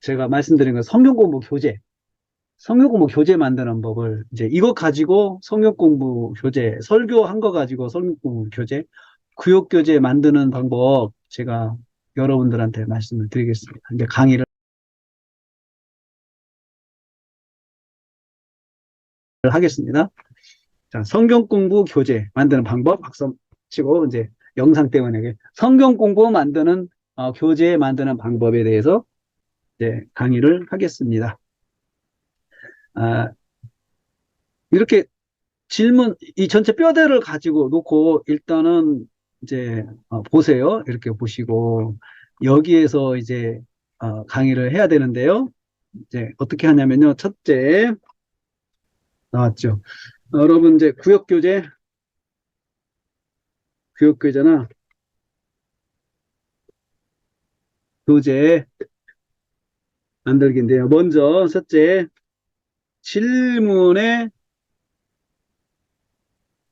제가 말씀드린 건 성경 공부 교재. 성경 공부 교재 만드는 법을 이제 이거 가지고 성경 공부 교재, 설교한 거 가지고 성경 공부 교재, 구역 교재 만드는 방법 제가 여러분들한테 말씀을 드리겠습니다. 이제 강의를 하겠습니다. 자, 성경 공부 교재 만드는 방법 박수 치고 이제 영상 때문에 성경 공부 만드는 교재 만드는 방법에 대해서 이제 강의를 하겠습니다. 아, 이렇게 질문, 이 전체 뼈대를 가지고 놓고 일단은 이제 보세요. 이렇게 보시고 여기에서 이제 강의를 해야 되는데요. 이제 어떻게 하냐면요. 첫째, 나왔죠. 여러분 이제 구역교재나 교재 만들기인데요. 먼저 첫째, 질문의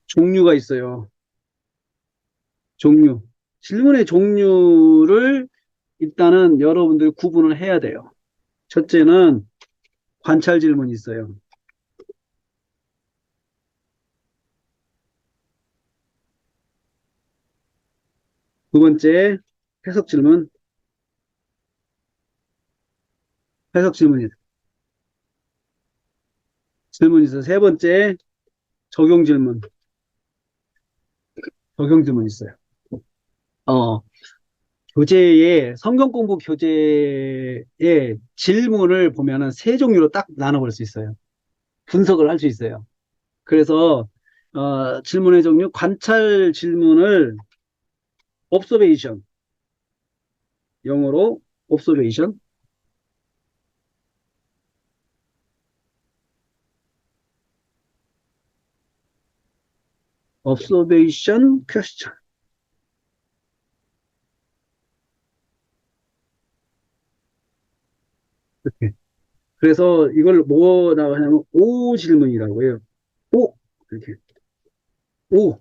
종류가 있어요. 종류. 질문의 종류를 일단은 여러분들 구분을 해야 돼요. 첫째는 관찰 질문이 있어요. 두 번째, 해석 질문. 해석 질문이 있어요. 세 번째, 적용 질문. 적용 질문 있어요. 어, 성경 공부 교재의 질문을 보면은 세 종류로 딱 나눠볼 수 있어요. 분석을 할 수 있어요. 그래서, 질문의 종류, 관찰 질문을 observation, 영어로 observation, observation question. 이렇게. 그래서 이걸 뭐라고 하냐면 오 질문이라고 해요. 오 이렇게 오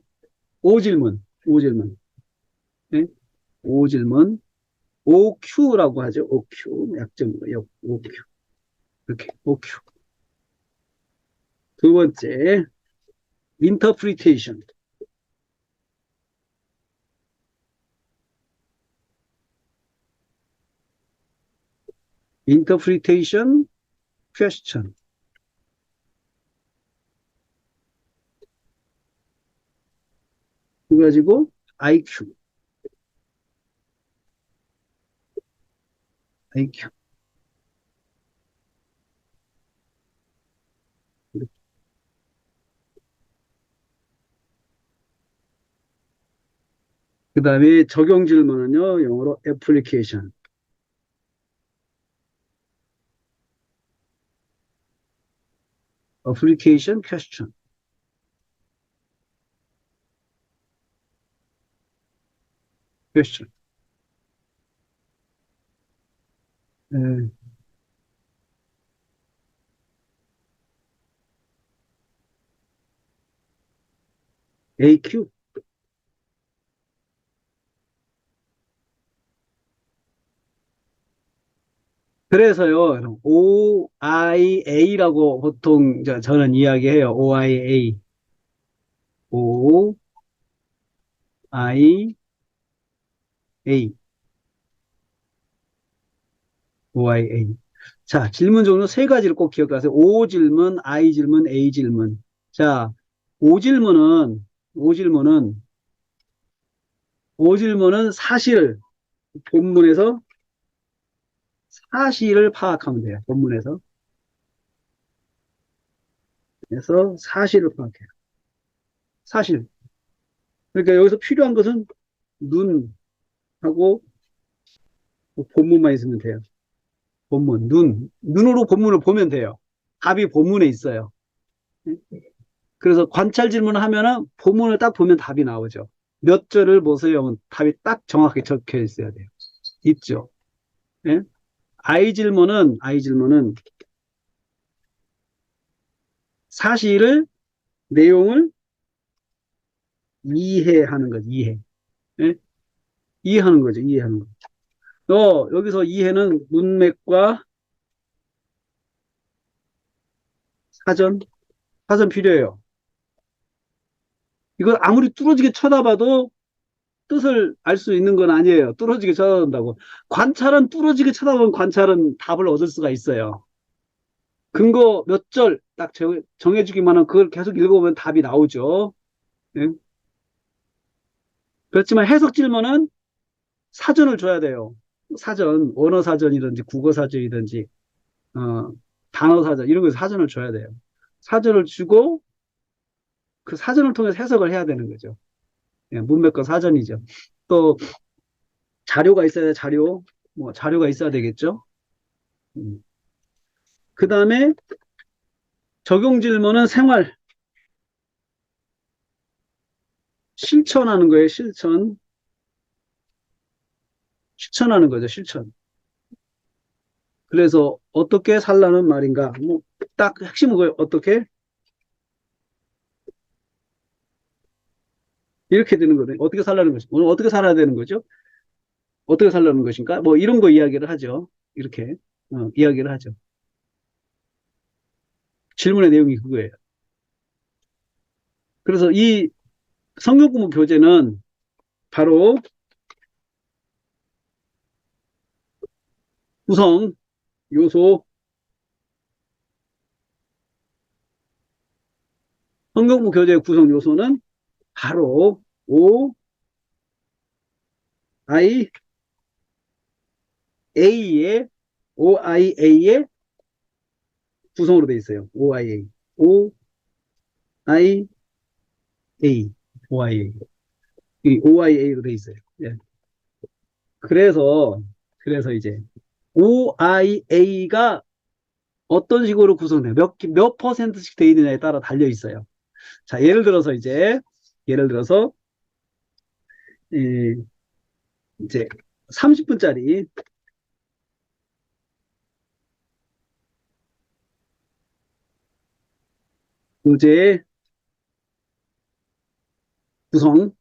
오 질문 오 질문 네? 오 질문 OQ라고 하죠. OQ 약점으로 OQ 이렇게 OQ. 두 번째 interpretation interpretation question. 그래가지고 IQ IQ. 그 다음에 적용 질문은요 영어로 application application question. question. 에, AQ. 그래서요, OIA라고 보통 저는 이야기해요. OIA. OIA. OIA. 자, 질문 종류 세 가지를 꼭 기억하세요. O 질문, I 질문, A 질문. 자, O 질문은, O 질문은, O 질문은 본문에서 사실을 파악하면 돼요. 본문에서. 그래서 사실을 파악해요. 사실. 그러니까 여기서 필요한 것은 눈하고 본문만 있으면 돼요. 눈으로 본문을 보면 돼요. 답이 본문에 있어요. 그래서 관찰 질문을 하면은 본문을 딱 보면 답이 나오죠. 몇 절을 보세요 하면 답이 딱 정확하게 적혀 있어야 돼요. 있죠. 예? I 질문은 사실을, 내용을 이해하는 거죠. 예? 이해하는 거죠. 여기서 이해는 문맥과 사전, 사전 필요해요. 이걸 아무리 뚫어지게 쳐다봐도 뜻을 알 수 있는 건 아니에요. 뚫어지게 쳐다본다고. 관찰은 뚫어지게 쳐다보면 관찰은 답을 얻을 수가 있어요. 근거 몇 절 딱 정해주기만 하면 그걸 계속 읽어보면 답이 나오죠. 예? 그렇지만 해석 질문은 사전을 줘야 돼요. 사전, 원어 사전이든지 국어 사전이든지, 어, 단어 사전, 이런 거에서 사전을 줘야 돼요. 사전을 주고 그 사전을 통해서 해석을 해야 되는 거죠. 예, 문맥과 사전이죠. 또 자료가 있어야 돼, 자료. 뭐, 자료가 있어야 되겠죠. 그 다음에 적용 질문은 생활, 실천하는 거예요, 실천. 실천하는 거죠, 실천. 그래서 어떻게 살라는 말인가? 뭐, 딱 핵심은 거예요. 어떻게? 이렇게 되는 거예요. 어떻게 살라는 것이, 오늘 어떻게 살아야 되는 거죠? 어떻게 살라는 것인가? 뭐, 이런 거 이야기를 하죠. 이렇게, 이야기를 하죠. 질문의 내용이 그거예요. 그래서 이 성경공부 교재는 바로 구성 요소, 성경공부 교재의 구성 요소는 바로 O, I, A의, OIA의 구성으로 되어 있어요. OIA. OIA. OIA. 이 OIA로 되어 있어요. 예. 그래서 이제 OIA가 어떤 식으로 구성돼요? 몇 퍼센트씩 되어 있느냐에 따라 달려 있어요. 자, 예를 들어서, 이, 이제 30분짜리 교재 구성.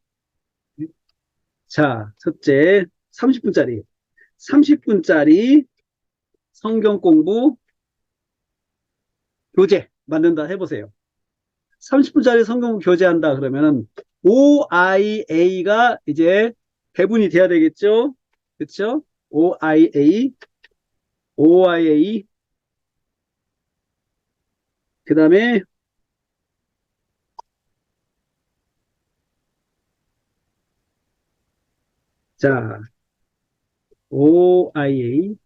자, 첫째, 30분짜리 성경 공부 교재 만든다 해보세요. 30분짜리 성경 교재한다 그러면은 OIA가 이제 배분이 돼야 되겠죠? 그렇죠? OIA, 그 다음에 자 OIA,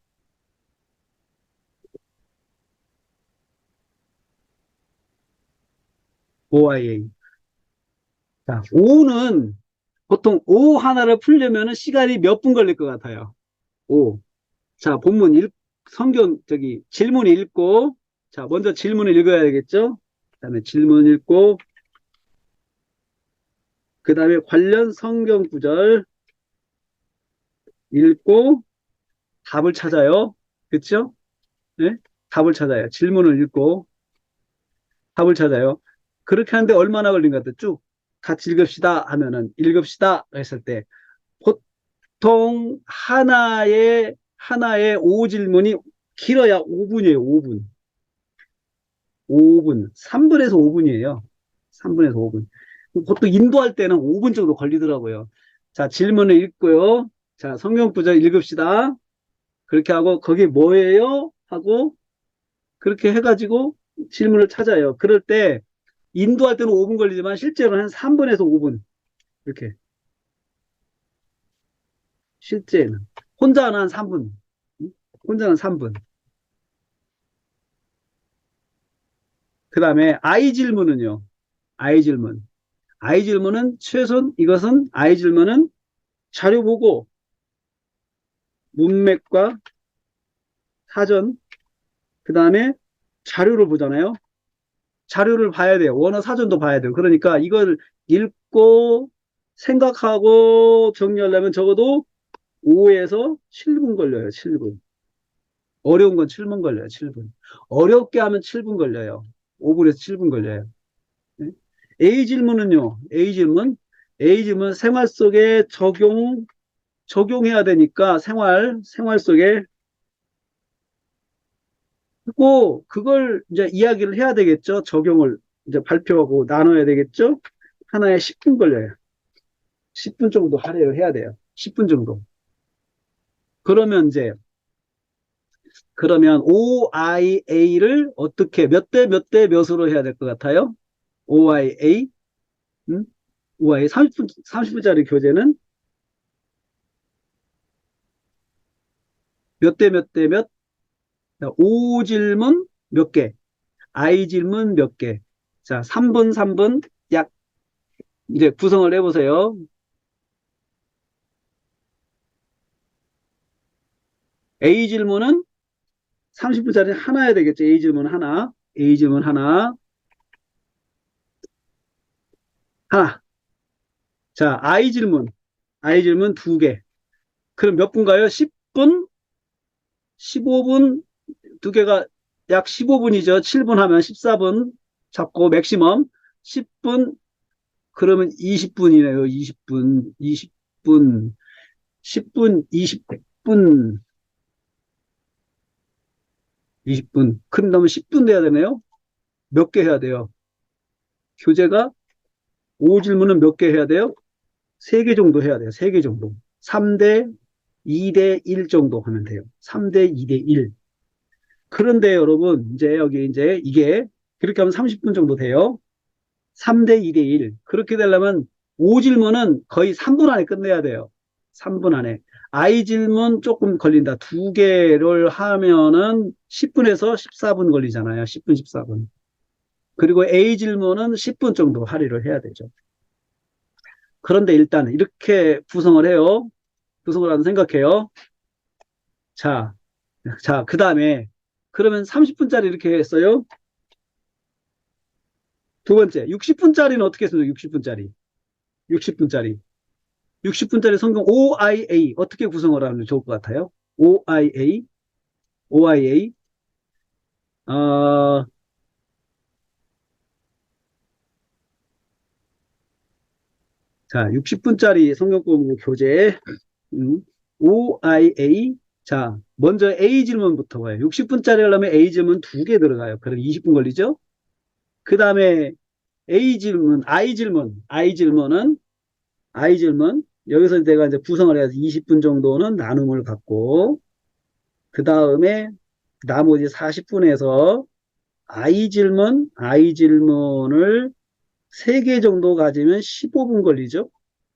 OIA. 자, O는 보통 O 하나를 풀려면은 시간이 몇 분 걸릴 것 같아요? O. 자, 성경, 질문 읽고, 자, 먼저 질문을 읽어야 되겠죠? 그 다음에 질문 읽고, 그 다음에 관련 성경 구절 읽고, 답을 찾아요. 그쵸? 네? 답을 찾아요. 질문을 읽고, 답을 찾아요. 그렇게 하는데 얼마나 걸린 것 같아요? 쭉 같이 읽읍시다 하면은, 읽읍시다 했을 때, 보통 하나의 오 질문이 길어야 5분이에요, 5분. 5분. 3분에서 5분이에요. 3분에서 5분. 보통 인도할 때는 5분 정도 걸리더라고요. 자, 질문을 읽고요. 자, 성경 구절 읽읍시다. 그렇게 하고, 거기 뭐예요? 하고, 그렇게 해가지고 질문을 찾아요. 그럴 때, 인도할 때는 5분 걸리지만, 실제로는 한 3분에서 5분. 이렇게. 실제는. 혼자는 한 3분. 혼자는 3분. 그 다음에, I 질문은요. I 질문. I 질문은 이것은 I 질문은 자료 보고, 문맥과 사전, 그 다음에 자료를 보잖아요. 자료를 봐야 돼요. 원어 사전도 봐야 돼요. 그러니까 이걸 읽고 생각하고 정리하려면 적어도 5에서 7분 걸려요. 7분. 어려운 건 7분 걸려요. 7분. 어렵게 하면 7분 걸려요. 5분에서 7분 걸려요. 네? A 질문은요. A 질문 생활 속에 적용해야 되니까 생활 속에 그걸 이제 이야기를 해야 되겠죠. 적용을 이제 발표하고 나눠야 되겠죠. 하나에 10분 걸려요. 10분 정도 할애를 해야 돼요. 10분 정도. 그러면 이제, 그러면 OIA를 어떻게, 몇 대 몇 대 몇으로 해야 될 것 같아요? OIA? 음? OIA 30분, 30분짜리 교재는 몇 대 몇 대 몇? O 질문 몇 개? I 질문 몇 개? 자, 3분, 3분, 약, 이제 구성을 해보세요. A 질문은 30분짜리 하나 해야 되겠죠. A 질문 하나, A 질문 하나, 하나. 자, I 질문 두 개. 그럼 몇 분가요? 10분, 15분, 두 개가 약 15분이죠. 7분 하면 14분 잡고 맥시멈 10분, 그러면 20분이네요. 20분, 20분, 10분, 20분, 20분. 그럼 너무 10분 돼야 되네요. 몇 개 해야 돼요? 교재가 5질문은 몇 개 해야 돼요? 3개 정도 해야 돼요. 3개 정도. 3대 2대 1 정도 하면 돼요. 3대 2대 1. 그런데 여러분, 이제 여기 이제 이게 그렇게 하면 30분 정도 돼요. 3대 2대 1. 그렇게 되려면 5질문은 거의 3분 안에 끝내야 돼요. 3분 안에. I 질문 조금 걸린다. 두 개를 하면은 10분에서 14분 걸리잖아요. 10분, 14분. 그리고 A 질문은 10분 정도 할애를 해야 되죠. 그런데 일단 이렇게 구성을 해요. 구성을 하는 생각해요. 자, 그 다음에 그러면 30분짜리 이렇게 했어요. 두 번째, 60분짜리는 어떻게 했습니까? 60분짜리. 60분짜리. 60분짜리 성경 OIA 어떻게 구성을 하면 좋을 것 같아요? OIA, OIA. 어, 자, 60분짜리 성경 공부 교재 OIA. 자, 먼저 A 질문부터 와요. 60분짜리 하려면 A 질문 두 개 들어가요. 그럼 20분 걸리죠? 그 다음에 A 질문, I 질문. 여기서 내가 이제 구성을 해서 20분 정도는 나눔을 갖고, 그 다음에 나머지 40분에서 I 질문을 3개 정도 가지면 15분 걸리죠?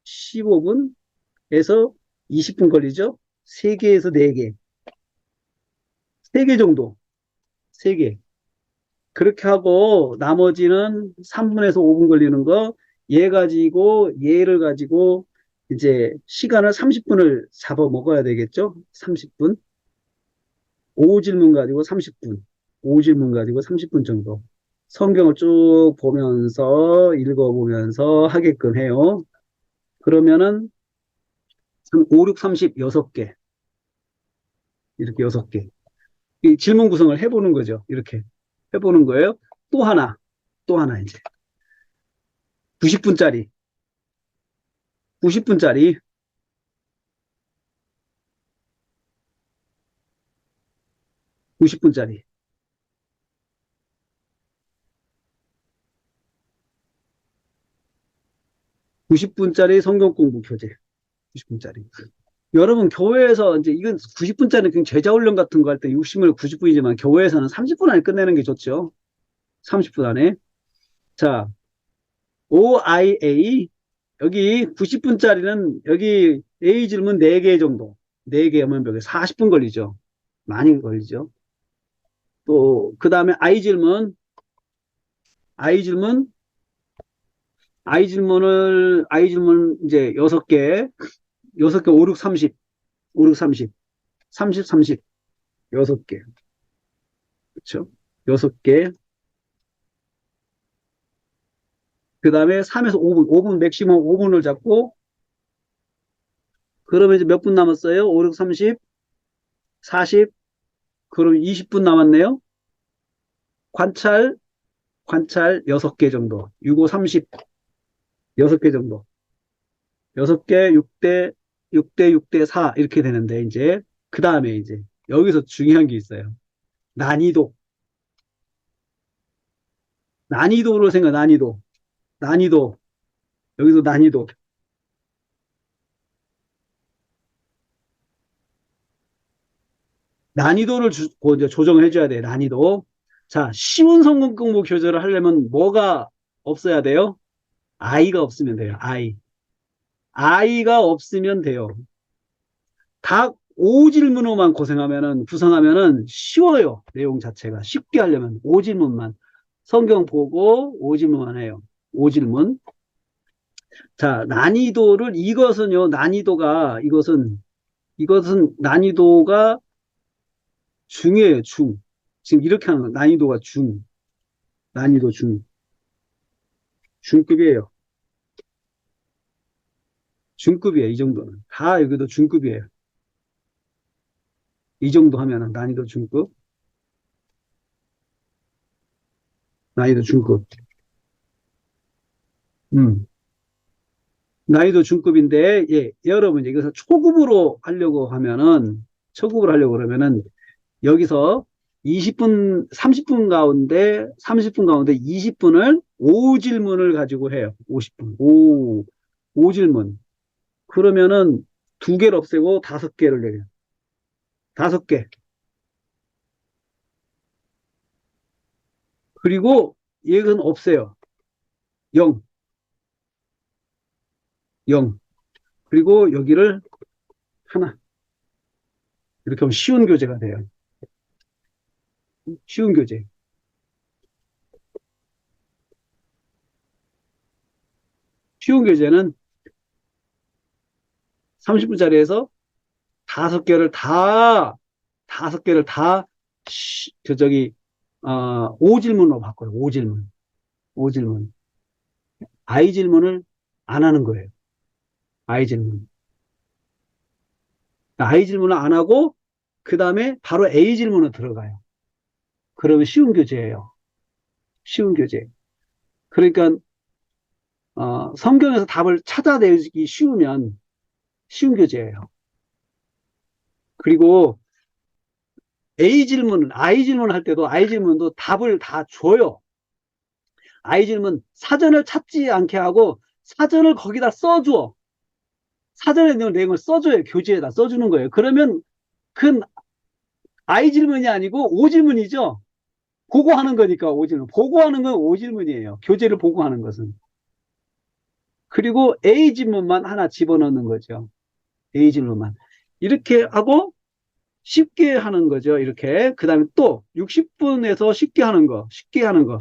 15분에서 20분 걸리죠? 3개에서 4개. 3개 정도. 3개. 그렇게 하고 나머지는 3분에서 5분 걸리는 거, 얘를 가지고 이제 시간을 30분을 잡아 먹어야 되겠죠? 30분. 5질문 가지고 30분. 5질문 가지고 30분 정도. 성경을 쭉 보면서 읽어보면서 하게끔 해요. 그러면은 5, 6, 30, 6개. 이렇게 6개. 이 질문 구성을 해보는 거죠. 이렇게 해보는 거예요. 또 하나, 또 하나 이제. 90분짜리, 90분짜리, 90분짜리, 90분짜리 성경 공부 교재. 90분짜리. 여러분, 교회에서 이제 이건 90분짜리 그냥 제자훈련 같은 거 할 때 60분, 90분이지만 교회에서는 30분 안에 끝내는 게 좋죠. 30분 안에. 자, OIA. 여기 90분짜리는 여기 A 질문 4개 정도. 4개 하면 여기 40분 걸리죠. 많이 걸리죠. 또, 그 다음에 I 질문, I 질문 이제 6개, 6개 5, 6, 30, 5, 6, 30, 30, 30, 6개. 그렇죠? 6개. 그 다음에 3에서 5분, 5분 맥시멈 5분을 잡고, 그러면 이제 몇 분 남았어요? 5, 6, 30, 40, 그럼 20분 남았네요. 관찰, 관찰 6개 정도. 6, 5, 30, 6개 정도. 6개, 6대, 6대, 6대 4 이렇게 되는데, 이제, 그 다음에 이제, 여기서 중요한 게 있어요. 난이도. 난이도로 생각, 난이도. 난이도. 여기서 난이도. 난이도를 이제 조정을 해줘야 돼, 난이도. 자, 쉬운 성공 공부 교재를 하려면 뭐가 없어야 돼요? 아이가 없으면 돼요, 아이. 아이가 없으면 돼요. 각 5질문으로만 고생하면은, 구성하면은 쉬워요, 내용 자체가. 쉽게 하려면 5질문만. 성경 보고 5질문만 해요. 5질문. 자, 난이도를, 이것은요, 난이도가, 이것은 난이도가 중이에요, 중. 지금 이렇게 하는 거, 난이도가 중. 난이도 중. 중급이에요. 중급이에요, 이 정도는. 다 여기도 중급이에요. 이 정도 하면은 난이도 중급. 난이도 중급. 음. 난이도 중급인데, 예, 여러분, 이것을 초급으로 하려고 하면은, 초급으로 하려고 그러면은, 여기서 20분, 30분 가운데, 30분 가운데 20분을 5질문을 가지고 해요. 50분. 5질문. 그러면은 두 개를 없애고 다섯 개를 내요. 다섯 개. 그리고 얘는 없애요. 0, 0. 그리고 여기를 하나. 이렇게 하면 쉬운 교재가 돼요. 쉬운 교재. 쉬운 교재는 30분짜리에서 다섯 개를 다, 다섯 개를 다, 저기, 5질문으로 바꿔요. 5질문. 5질문. I 질문을 안 하는 거예요. I 질문. I 질문을 안 하고, 그 다음에 바로 A 질문으로 들어가요. 그러면 쉬운 교재예요. 쉬운 교재. 그러니까, 성경에서 답을 찾아내기 쉬우면 쉬운 교재예요. 그리고 I 질문 할 때도 I 질문도 답을 다 줘요. I 질문 사전을 찾지 않게 하고 사전을 거기다 써줘. 사전에 있는 내용을 써줘요. 교재에다 써주는 거예요. 그러면 그 I 질문이 아니고 O 질문이죠. 보고하는 거니까 O 질문. 보고하는 건 O 질문이에요. 교재를 보고하는 것은. 그리고 A 질문만 하나 집어넣는 거죠. A 질문만. 이렇게 하고 쉽게 하는 거죠. 이렇게. 그 다음에 또 60분에서 쉽게 하는 거. 쉽게 하는 거.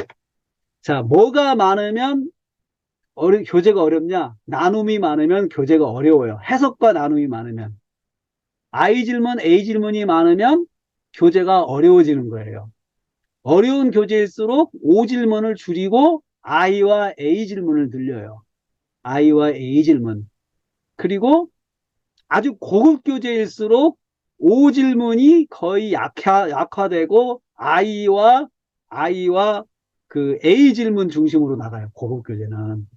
자, 뭐가 많으면 교재가 어렵냐? 나눔이 많으면 교재가 어려워요. 해석과 나눔이 많으면. I 질문, A 질문이 많으면 교재가 어려워지는 거예요. 어려운 교재일수록 O 질문을 줄이고 I와 A 질문을 늘려요. I와 A 질문. 그리고 아주 고급 교재일수록 O 질문이 거의 약화되고 I와 그 A 질문 중심으로 나가요. 고급 교재는.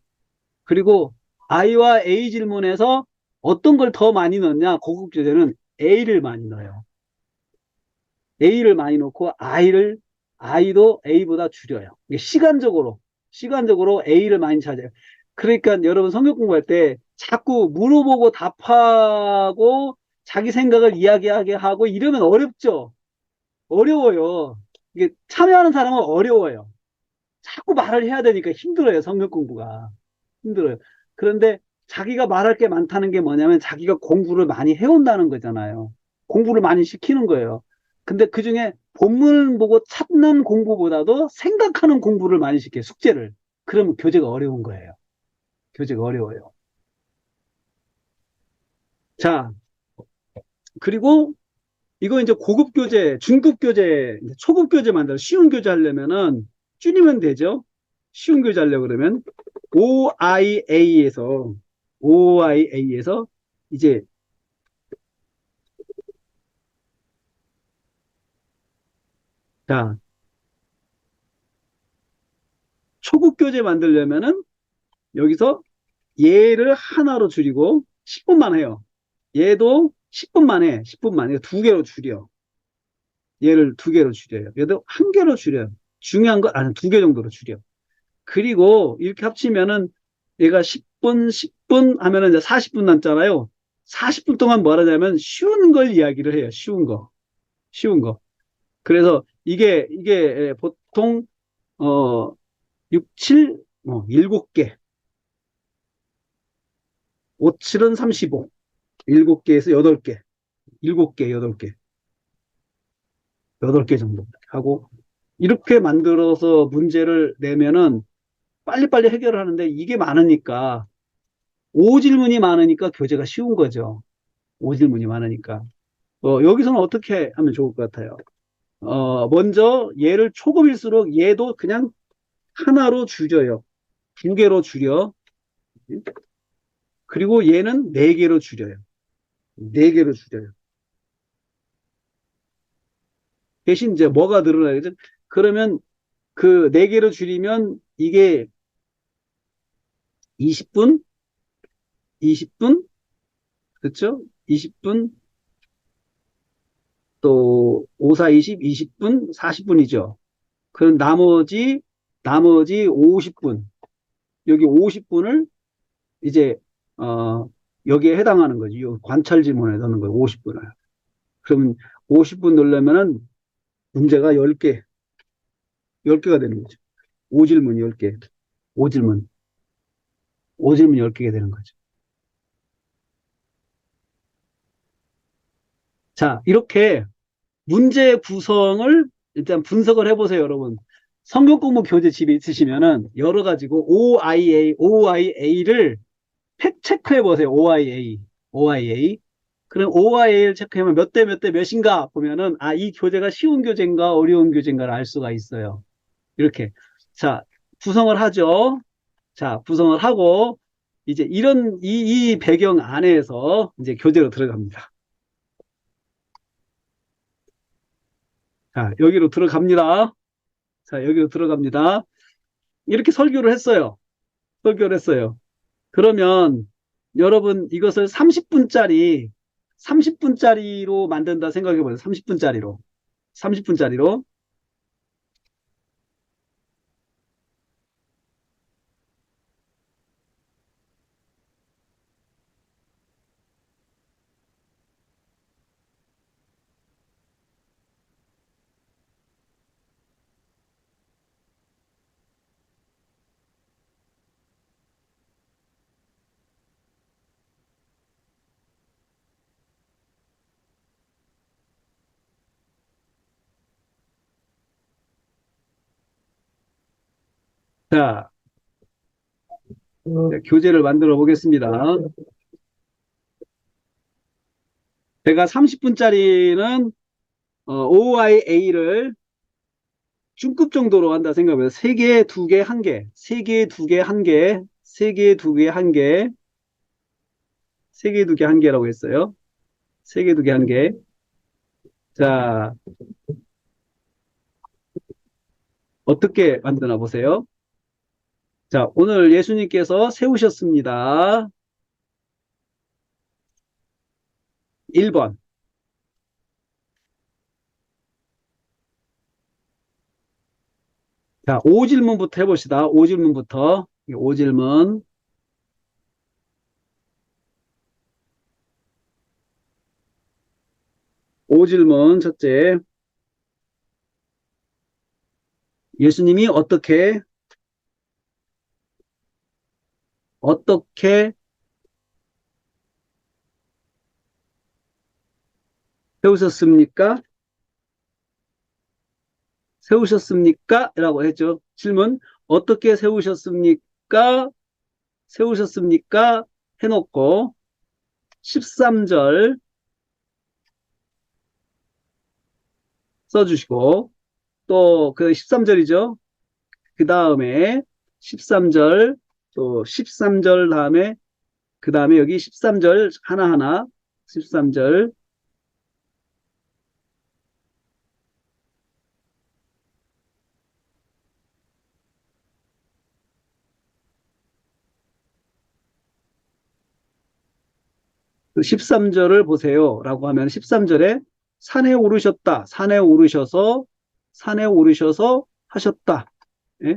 그리고 I와 A 질문에서 어떤 걸 더 많이 넣냐? 고급 교재는 A를 많이 넣어요. A를 많이 넣고 I도 A보다 줄여요. 이게 시간적으로 A를 많이 찾아요. 그러니까 여러분 성경 공부할 때 자꾸 물어보고 답하고 자기 생각을 이야기하게 하고 이러면 어렵죠. 어려워요. 이게 참여하는 사람은 어려워요. 자꾸 말을 해야 되니까 힘들어요. 성경 공부가. 힘들어요. 그런데 자기가 말할 게 많다는 게 뭐냐면 자기가 공부를 많이 해온다는 거잖아요. 공부를 많이 시키는 거예요. 근데 그 중에 본문 보고 찾는 공부보다도 생각하는 공부를 많이 시켜요. 숙제를. 그러면 교재가 어려운 거예요. 교재가 어려워요. 자, 그리고 이거 이제 고급 교재, 중급 교재, 초급 교재 만들어 쉬운 교재 하려면은 줄이면 되죠. 쉬운 교재 하려고 그러면 OIA에서 이제 자, 초급 교재 만들려면은 여기서 얘를 하나로 줄이고 10분만 해요. 얘도 10분만 해. 10분만 해. 두 개로 줄여. 얘를 두 개로 줄여요. 얘도 한 개로 줄여요. 중요한 거, 아니, 두 개 정도로 줄여. 그리고 이렇게 합치면은 얘가 10분, 10분 하면은 이제 40분 남잖아요. 40분 동안 뭐 하냐면 쉬운 걸 이야기를 해요. 쉬운 거. 쉬운 거. 그래서 이게 보통, 어, 6, 7, 7개. 5, 7은 35. 7개에서 8개. 7개, 8개. 8개 정도 하고, 이렇게 만들어서 문제를 내면은 빨리빨리 해결을 하는데 이게 많으니까, 오질문이 많으니까 교재가 쉬운 거죠. 오질문이 많으니까. 여기서는 어떻게 하면 좋을 것 같아요? 먼저 얘를 초급일수록 얘도 그냥 하나로 줄여요. 두 개로 줄여. 그리고 얘는 네 개로 줄여요. 네 개로 줄여요. 대신 이제 뭐가 늘어나겠죠? 그러면 그 네 개로 줄이면 이게 20분, 20분, 그렇죠? 20분, 또 5, 4, 20, 20분, 40분이죠. 그럼 나머지 50분. 여기 50분을 이제 여기에 해당하는 거지. 이 관찰 지문에 넣는 거예요. 50분을. 그러면 50분 넣으려면은 문제가 10개가 되는 거죠. 오질문 10개. 오질문. 오질문 10개가 되는 거죠. 자, 이렇게 문제 구성을 일단 분석을 해보세요, 여러분. 성경 공부 교재 집에 있으시면은 여러 가지고 OIA를 팩 체크해 보세요. OIA. OIA. 그럼 OIA를 체크하면 몇 대 몇 대 몇인가 보면은 이 교재가 쉬운 교재인가 어려운 교재인가를 알 수가 있어요. 이렇게. 자, 구성을 하죠. 자, 구성을 하고 이제 이 배경 안에서 이제 교재로 들어갑니다. 자, 여기로 들어갑니다. 자, 여기로 들어갑니다. 이렇게 설교를 했어요. 설교를 했어요. 그러면 여러분 이것을 30분짜리로 만든다 생각해 보세요. 30분짜리로. 30분짜리로. 자, 교재를 만들어 보겠습니다. 제가 30분짜리는 OIA를 중급 정도로 한다 생각해요. 3개, 2개, 1개. 3개, 2개, 1개. 3개, 2개, 1개. 3개, 2개, 1개라고 했어요. 3개, 2개, 1개. 자, 어떻게 만드나 보세요. 자, 오늘 예수님께서 세우셨습니다. 1번. 자, 5질문부터 해봅시다. 5질문부터. 5질문. 5질문 첫째. 예수님이 어떻게 세우셨습니까? 세우셨습니까? 라고 했죠. 질문. 어떻게 세우셨습니까? 세우셨습니까? 해놓고 13절 써주시고 또 그 13절이죠. 그 다음에 13절 또 13절 다음에 그 다음에 여기 13절 하나하나 13절 13절을 보세요 라고 하면 13절에 산에 오르셨다 산에 오르셔서 하셨다 예?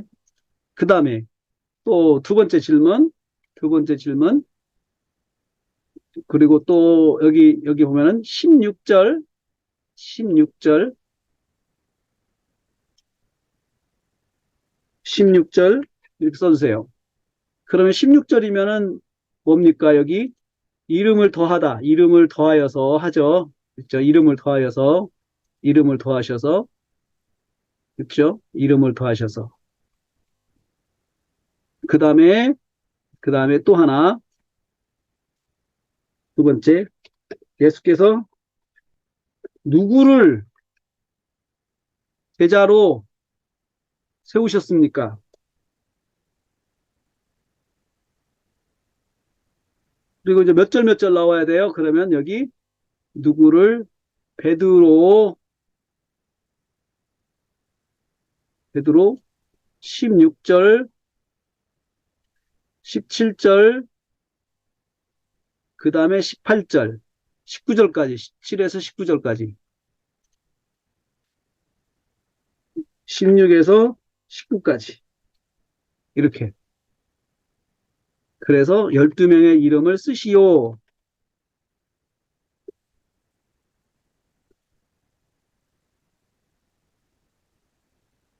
그 다음에 또 두 번째 질문, 그리고 또 여기 보면은 16절, 16절 이렇게 써주세요. 그러면 16절이면은 뭡니까? 여기 이름을 더하다, 이름을 더하여서 하죠. 그렇죠? 이름을 더하셔서, 그렇죠? 이름을 더하셔서. 그 다음에, 그 다음에 또 하나, 두 번째, 예수께서 누구를 제자로 세우셨습니까? 그리고 이제 몇 절 나와야 돼요? 그러면 여기 누구를 베드로, 베드로 16절, 17절, 그 다음에 18절, 19절까지, 7에서 19절까지, 16에서 19까지. 이렇게. 그래서 12명의 이름을 쓰시오.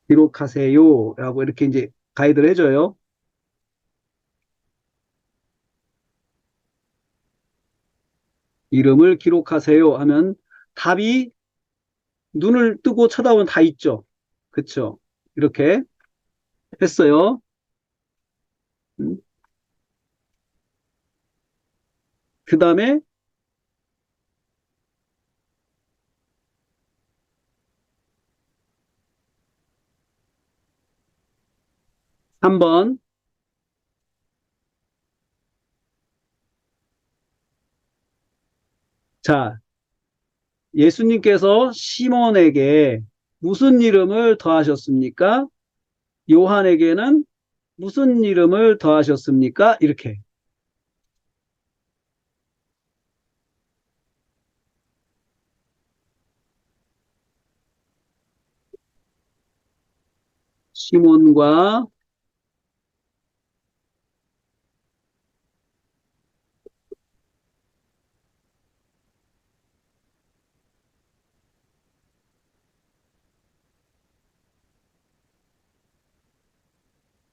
기록하세요. 라고 이렇게 이제 가이드를 해줘요. 이름을 기록하세요 하면 답이 눈을 뜨고 쳐다보면 다 있죠. 그쵸? 이렇게 했어요. 그 다음에 3번. 자, 예수님께서 시몬에게 무슨 이름을 더하셨습니까? 요한에게는 무슨 이름을 더하셨습니까? 이렇게. 시몬과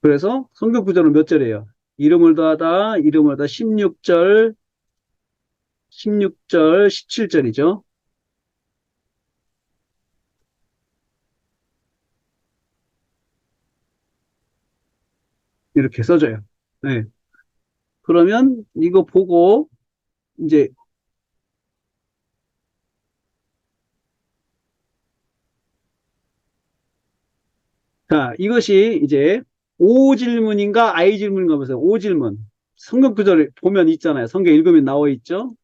그래서 성경 구절은 몇 절이에요? 이름을 더하다 16절, 16절, 17절이죠. 이렇게 써줘요. 네. 그러면 이거 보고 이제 자, 이것이 이제 O 질문인가 I 질문인가 보세요. O 질문. 성경 구절 보면 있잖아요. 성경 읽으면 나와 있죠.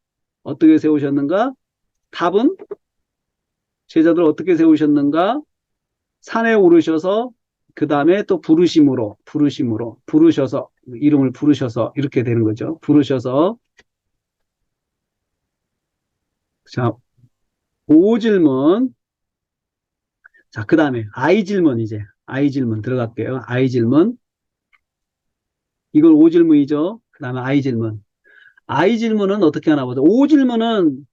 어떻게 세우셨는가? 답은 제자들 어떻게 세우셨는가? 산에 오르셔서 그 다음에 또 부르셔서 이름을 부르셔서 이렇게 되는 거죠. 부르셔서 자, O 질문. 자, 그 다음에 I 질문 이제 I 질문 들어갈게요. I 질문. 이건 O 질문이죠. 그 다음에 I 질문. I 질문은 어떻게 하나 보죠. O 질문은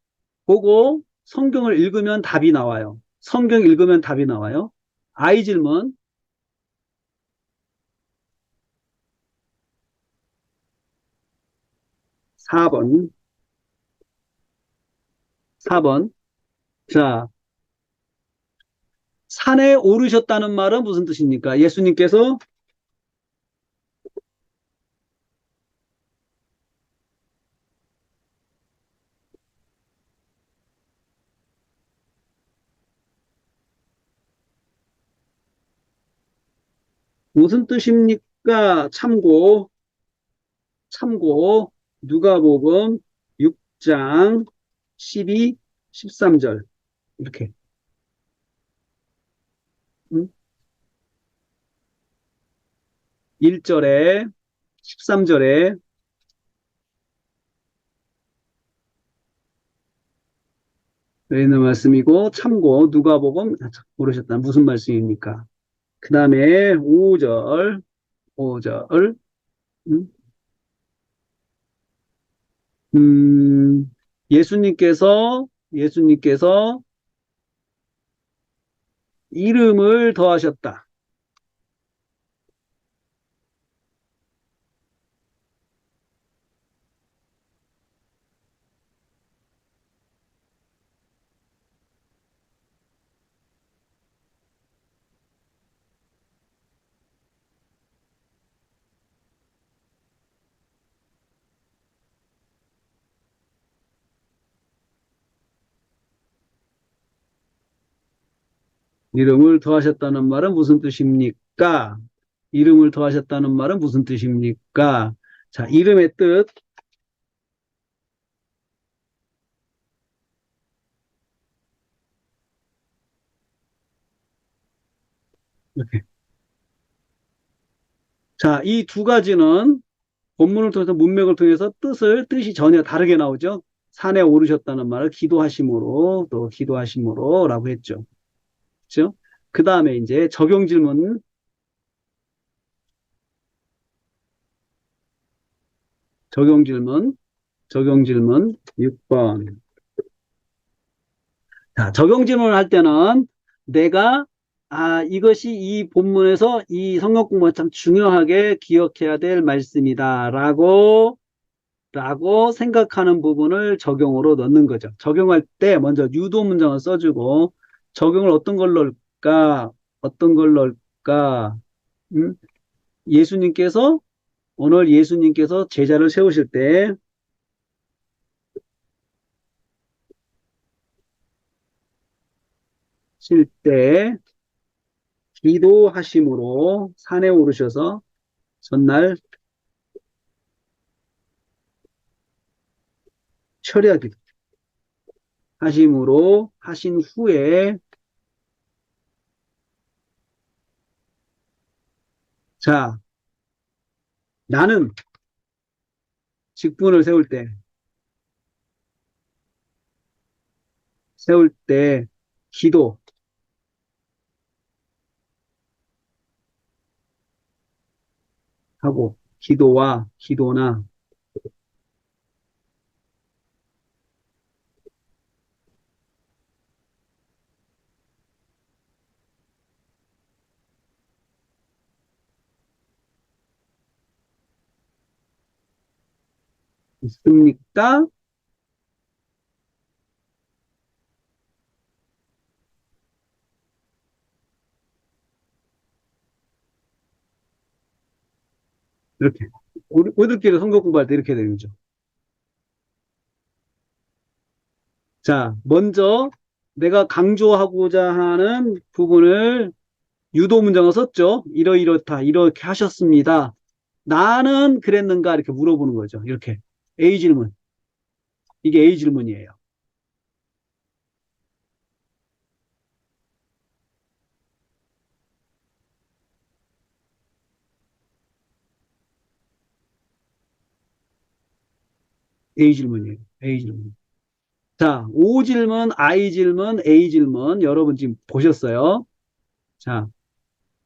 보고 성경을 읽으면 답이 나와요. 성경 읽으면 답이 나와요. I 질문 4번. 4번. 자, 산에 오르셨다는 말은 무슨 뜻입니까? 예수님께서 무슨 뜻입니까? 참고, 누가복음 6장 12, 13절. 이렇게. 음? 1절에, 13절에 있는 말씀이고, 참고, 누가복음, 모르셨다. 무슨 말씀입니까? 그 다음에 5절. 5절. 음, 음, 예수님께서 이름을 더하셨다. 이름을 더하셨다는 말은 무슨 뜻입니까? 이름을 더하셨다는 말은 무슨 뜻입니까? 자, 이름의 뜻. 이렇게. 자, 이 두 가지는 본문을 통해서 문맥을 통해서 뜻이 전혀 다르게 나오죠. 산에 오르셨다는 말을 기도하심으로 또 기도하심으로라고 했죠. 그렇죠? 그 다음에 이제 적용 질문, 적용 질문 6번. 자, 적용 질문을 할 때는 내가 이것이 이 본문에서 이 성경 공부가 참 중요하게 기억해야 될 말씀이다라고 생각하는 부분을 적용으로 넣는 거죠. 적용할 때 먼저 유도 문장을 써주고 적용을 어떤 걸 넣을까? 어떤 걸 넣을까? 음? 예수님께서 오늘 예수님께서 제자를 세우실 때 기도하심으로 산에 오르셔서 전날 철야기도 하심으로 하신 후에 자 나는 직분을 세울 때 기도하고 기도와 기도나 있습니까? 이렇게 우리들끼리 성경 공부할 때 이렇게 되는 거죠. 자, 먼저 내가 강조하고자 하는 부분을 유도 문장을 썼죠. 이러이렇다, 이렇게 하셨습니다. 나는 그랬는가? 이렇게 물어보는 거죠. 이렇게. A 질문. 이게 A 질문이에요. A 질문이에요. A 질문. 자, O 질문, I 질문, A 질문. 여러분 지금 보셨어요? 자,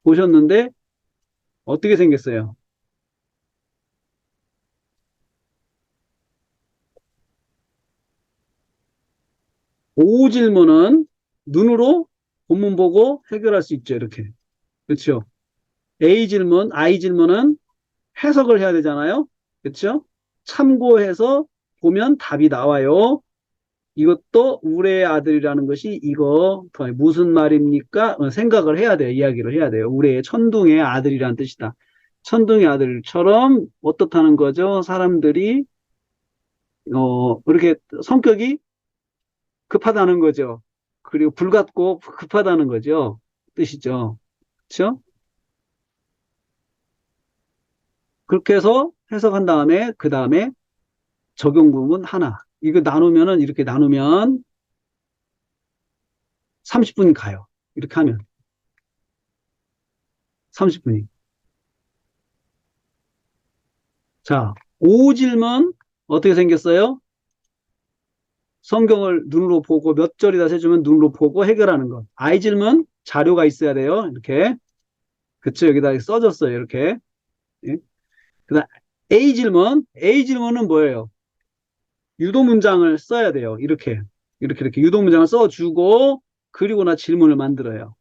보셨는데 어떻게 생겼어요? O 질문은 눈으로 본문 보고 해결할 수 있죠. 이렇게. 그렇죠? A 질문, I 질문은 해석을 해야 되잖아요. 그렇죠? 참고해서 보면 답이 나와요. 이것도 우레의 아들이라는 것이 이거 무슨 말입니까? 생각을 해야 돼요. 이야기를 해야 돼요. 우레의 천둥의 아들이라는 뜻이다. 천둥의 아들처럼 어떻다는 거죠? 사람들이 이렇게 성격이 급하다는 거죠. 그리고 불같고 급하다는 거죠. 뜻이죠. 그렇죠? 그렇게 해서 해석한 다음에 그 다음에 적용 부분 하나. 이거 나누면은 이렇게 나누면 30분 가요. 이렇게 하면 30분이. 자, 오 질문 어떻게 생겼어요? 성경을 눈으로 보고 몇 절이다 세주면 눈으로 보고 해결하는 것. I 질문 자료가 있어야 돼요. 이렇게. 그쵸? 여기다 써줬어요. 이렇게. 예? 그다음 A 질문은 뭐예요? 유도 문장을 써야 돼요. 이렇게 유도 문장을 써주고 그리고 나 질문을 만들어요.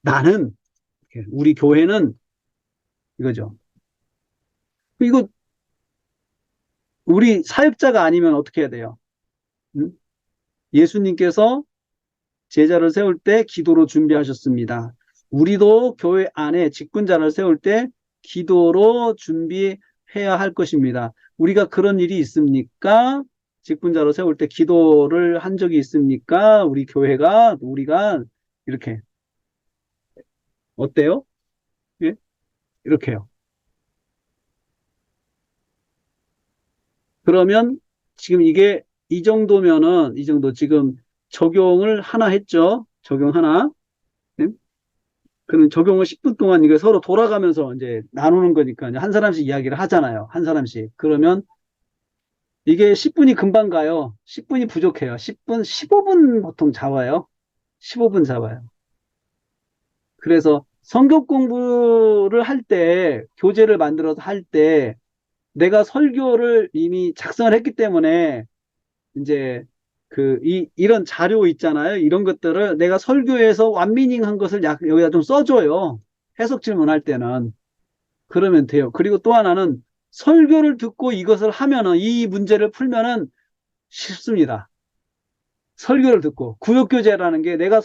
나는 우리 교회는 이거죠. 이거 우리 사역자가 아니면 어떻게 해야 돼요? 응? 예수님께서 제자를 세울 때 기도로 준비하셨습니다. 우리도 교회 안에 직분자를 세울 때 기도로 준비해야 할 것입니다. 우리가 그런 일이 있습니까? 직분자로 세울 때 기도를 한 적이 있습니까? 우리가 이렇게 어때요? 예? 이렇게요. 그러면 지금 이게 이 정도 지금 적용을 하나 했죠? 적용 하나. 예? 그는 적용을 10분 동안 이게 서로 돌아가면서 이제 나누는 거니까 이제 한 사람씩 이야기를 하잖아요. 한 사람씩. 그러면 이게 10분이 금방 가요. 10분이 부족해요. 10분, 15분 보통 잡아요. 15분 잡아요. 그래서 성경 공부를 할 때, 교재를 만들어서 할 때, 내가 설교를 이미 작성을 했기 때문에 이제 이런 자료 있잖아요. 이런 것들을 내가 설교에서 완미닝 한 것을 여기다 좀 써줘요. 해석 질문할 때는. 그러면 돼요. 그리고 또 하나는 설교를 듣고 이것을 하면은 이 문제를 풀면은 쉽습니다. 설교를 듣고 구역교재라는 게 내가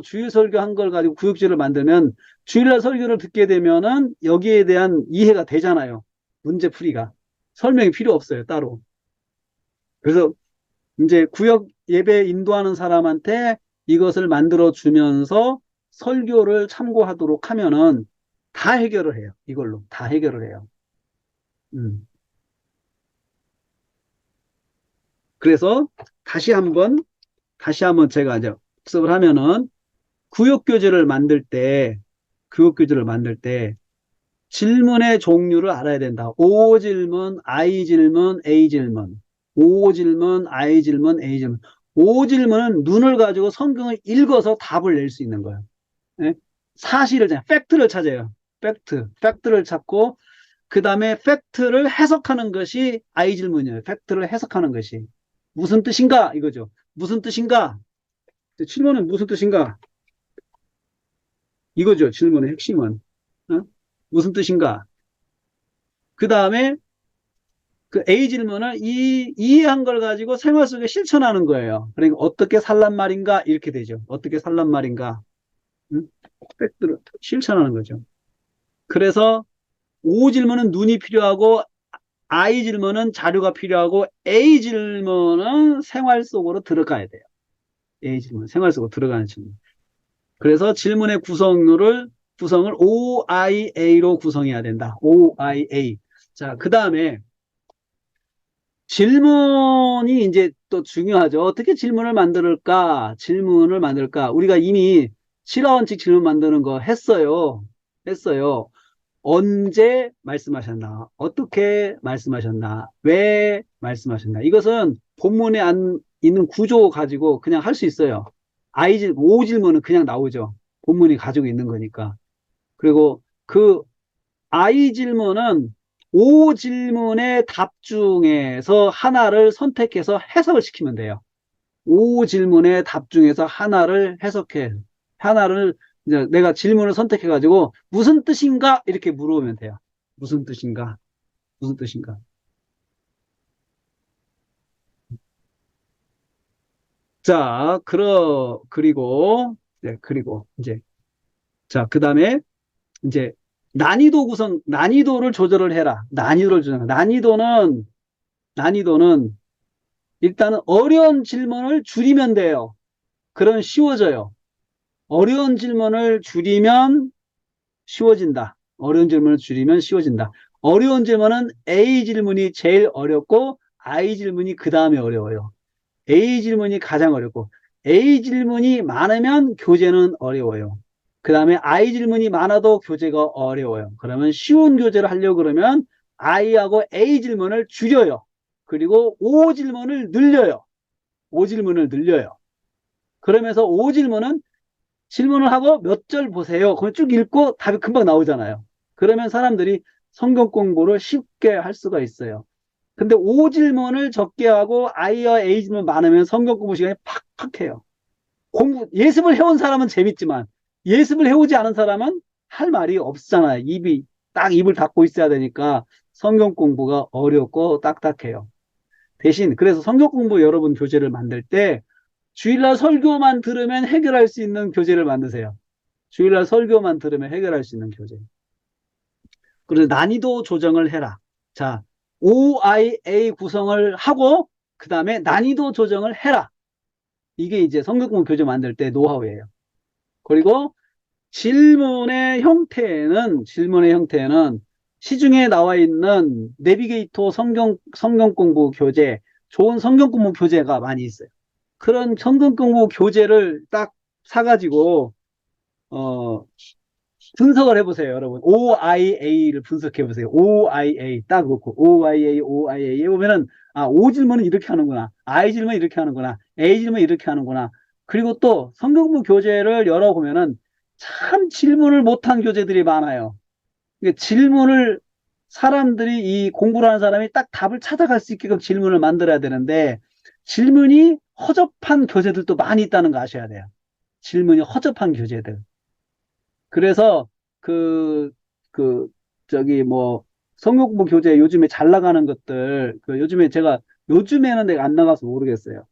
주일 설교한 걸 가지고 구역교재를 만들면 주일날 설교를 듣게 되면은 여기에 대한 이해가 되잖아요. 문제 풀이가. 설명이 필요 없어요, 따로. 그래서 이제 구역 예배 인도하는 사람한테 이것을 만들어 주면서 설교를 참고하도록 하면은 다 해결을 해요. 이걸로 다 해결을 해요. 음. 그래서 다시 한번 제가 이제 복습을 하면은 구역교재를 만들 때, 구역교재를 만들 때 질문의 종류를 알아야 된다. O 질문, I 질문, A 질문. O 질문, I 질문, A 질문. O 질문은 눈을 가지고 성경을 읽어서 답을 낼 수 있는 거예요. 예? 팩트를 찾아요. 팩트를 찾고, 그 다음에 팩트를 해석하는 것이 I 질문이에요. 팩트를 해석하는 것이. 무슨 뜻인가? 이거죠. 무슨 뜻인가? 질문은 무슨 뜻인가? 이거죠. 질문의 핵심은. 어? 무슨 뜻인가? 그 다음에 그 A 질문을 이해한 걸 가지고 생활 속에 실천하는 거예요. 그러니까 어떻게 살란 말인가? 이렇게 되죠. 어떻게 살란 말인가? 응? 팩트를 실천하는 거죠. 그래서 O 질문은 눈이 필요하고 I 질문은 자료가 필요하고 A 질문은 생활 속으로 들어가야 돼요. A 질문, 생활 속으로 들어가는 질문. 그래서 질문의 구성을 OIA로 구성해야 된다. OIA. 자, 그 다음에 질문이 이제 또 중요하죠. 어떻게 질문을 만들까? 우리가 이미 7화원칙 질문 만드는 거 했어요. 했어요. 언제 말씀하셨나? 어떻게 말씀하셨나? 왜 말씀하셨나? 이것은 본문에 안 있는 구조 가지고 그냥 할 수 있어요. O 질문은 그냥 나오죠. 본문이 가지고 있는 거니까. 그리고 그 I 질문은 O 질문의 답 중에서 하나를 선택해서 해석을 시키면 돼요. O 질문의 답 중에서 하나를 이제 내가 질문을 선택해가지고 무슨 뜻인가? 이렇게 물어보면 돼요. 무슨 뜻인가? 무슨 뜻인가? 자, 그리고 이제 자, 그 다음에 이제 난이도를 조절을 해라. 난이도는 일단은 어려운 질문을 줄이면 돼요. 그럼 쉬워져요. 어려운 질문을 줄이면 쉬워진다. 어려운 질문을 줄이면 쉬워진다. 어려운 질문은 A 질문이 제일 어렵고 I 질문이 그 다음에 어려워요. A 질문이 가장 어렵고 A 질문이 많으면 교재는 어려워요. 그 다음에 I 질문이 많아도 교재가 어려워요. 그러면 쉬운 교재를 하려고 그러면 I하고 A 질문을 줄여요. 그리고 O 질문을 늘려요. O 질문을 늘려요. 그러면서 O 질문을 하고 몇 절 보세요. 그럼 쭉 읽고 답이 금방 나오잖아요. 그러면 사람들이 성경 공부를 쉽게 할 수가 있어요. 근데 O 질문을 적게 하고 I와 A 질문 많으면 성경 공부 시간이 팍팍해요. 예습을 해온 사람은 재밌지만 예습을 해오지 않은 사람은 할 말이 없잖아요. 딱 입을 닫고 있어야 되니까 성경 공부가 어렵고 딱딱해요. 대신 그래서 성경 공부 여러분 교재를 만들 때 주일날 설교만 들으면 해결할 수 있는 교재를 만드세요. 주일날 설교만 들으면 해결할 수 있는 교재. 그래서 난이도 조정을 해라. 자, OIA 구성을 하고 그 다음에 난이도 조정을 해라. 이게 이제 성경 공부 교재 만들 때 노하우예요. 그리고 질문의 형태에는 시중에 나와 있는 내비게이터 성경 공부 교재, 좋은 성경 공부 교재가 많이 있어요. 그런 성경 공부 교재를 딱 사가지고, 어, 분석을 해보세요, 여러분. OIA를 분석해보세요. OIA. 딱 놓고, OIA, OIA. 보면은, 아, O 질문은 이렇게 하는구나. I 질문은 이렇게 하는구나. A 질문은 이렇게 하는구나. 그리고 또 성경부 교재를 열어보면은 참 질문을 못한 교재들이 많아요. 그러니까 사람들이 이 공부를 하는 사람이 딱 답을 찾아갈 수 있게끔 질문을 만들어야 되는데 질문이 허접한 교재들도 많이 있다는 거 아셔야 돼요. 질문이 허접한 교재들. 그래서 그, 그, 저기 뭐, 성경공부 교재 요즘에 잘 나가는 것들, 요즘에는 내가 안 나가서 모르겠어요.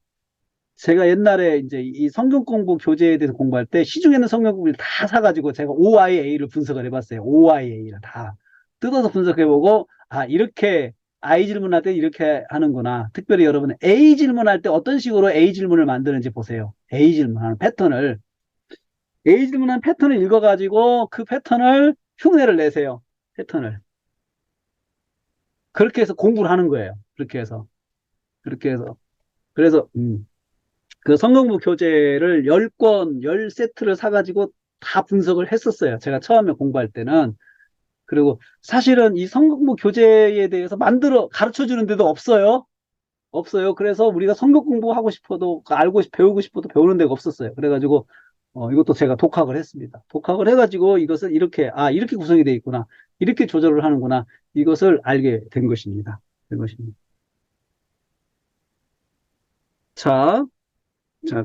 제가 옛날에 이제 이 성경 공부 교재에 대해서 공부할 때 시중에 있는 성경 공부를 다 사가지고 제가 OIA를 분석을 해봤어요. OIA를 다. 뜯어서 분석해보고, 아, 이렇게 I 질문할 때 이렇게 하는구나. 특별히 여러분 A 질문할 때 어떤 식으로 A 질문을 만드는지 보세요. A 질문하는 패턴을. A 질문한 패턴을 읽어가지고 그 패턴을 흉내를 내세요. 패턴을. 그렇게 해서 공부를 하는 거예요. 그렇게 해서. 그렇게 해서. 그래서, 그 성경부 교재를 10권, 10세트를 사가지고 다 분석을 했었어요. 제가 처음에 공부할 때는. 그리고 사실은 이 성경부 교재에 대해서 가르쳐 주는 데도 없어요. 없어요. 그래서 우리가 성경 공부하고 싶어도, 배우고 싶어도 배우는 데가 없었어요. 그래가지고, 이것도 제가 독학을 했습니다. 독학을 해가지고 이것을 이렇게 구성이 되어 있구나. 이렇게 조절을 하는구나. 이것을 알게 된 것입니다. 된 것입니다. 자,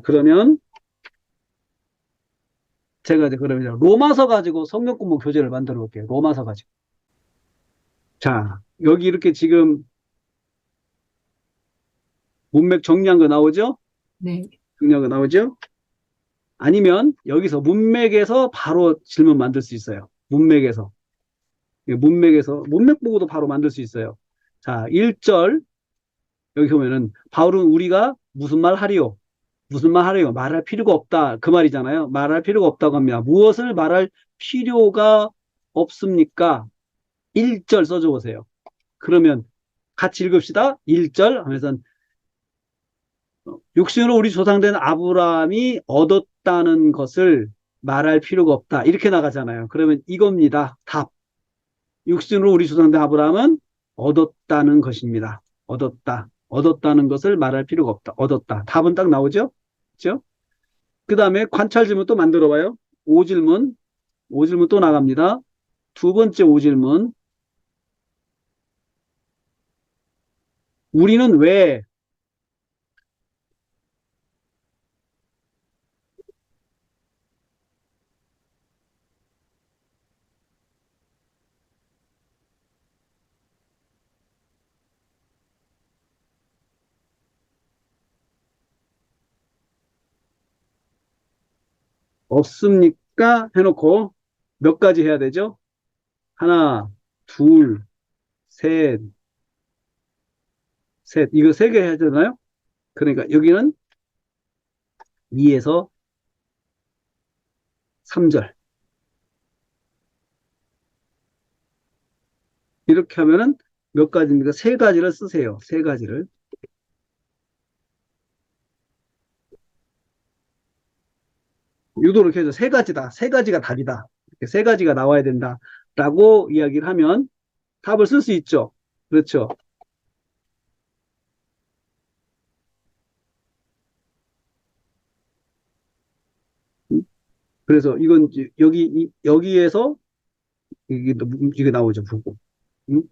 그러면 제가 이제 그러면 로마서 가지고 성경 공부 교재를 만들어 볼게요. 로마서 가지고. 자, 여기 이렇게 지금 문맥 정리한 거 나오죠? 네. 정리한 거 나오죠? 아니면 여기서 문맥에서 바로 질문 만들 수 있어요. 문맥 보고도 바로 만들 수 있어요. 자, 1절, 여기 보면은, 바울은 우리가 무슨 말 하리요? 무슨 말 하리요? 말할 필요가 없다. 그 말이잖아요. 말할 필요가 없다고 합니다. 무엇을 말할 필요가 없습니까? 1절 써줘 보세요. 그러면 같이 읽읍시다. 1절 하면서, 육신으로 우리 조상된 아브라함이 얻었다는 것을 말할 필요가 없다. 이렇게 나가잖아요. 그러면 이겁니다. 답. 육신으로 우리 조상된 아브라함은 얻었다는 것입니다. 얻었다는 것을 말할 필요가 없다. 얻었다. 답은 딱 나오죠? 그죠? 그 다음에 관찰 질문 또 만들어 봐요. 5질문. 5질문 또 나갑니다. 두 번째 5질문. 우리는 왜 없습니까? 해놓고 몇 가지 해야 되죠? 하나, 둘, 셋, 셋. 이거 세 개 해야 되나요? 그러니까 여기는 2에서 3절. 이렇게 하면은 몇 가지입니까? 세 가지를 쓰세요. 세 가지를. 유도를 해서 세 가지다. 세 가지가 답이다. 이렇게 세 가지가 나와야 된다. 라고 이야기를 하면 답을 쓸 수 있죠. 그렇죠. 그래서 이건 여기에서 이게 나오죠, 부고. 응?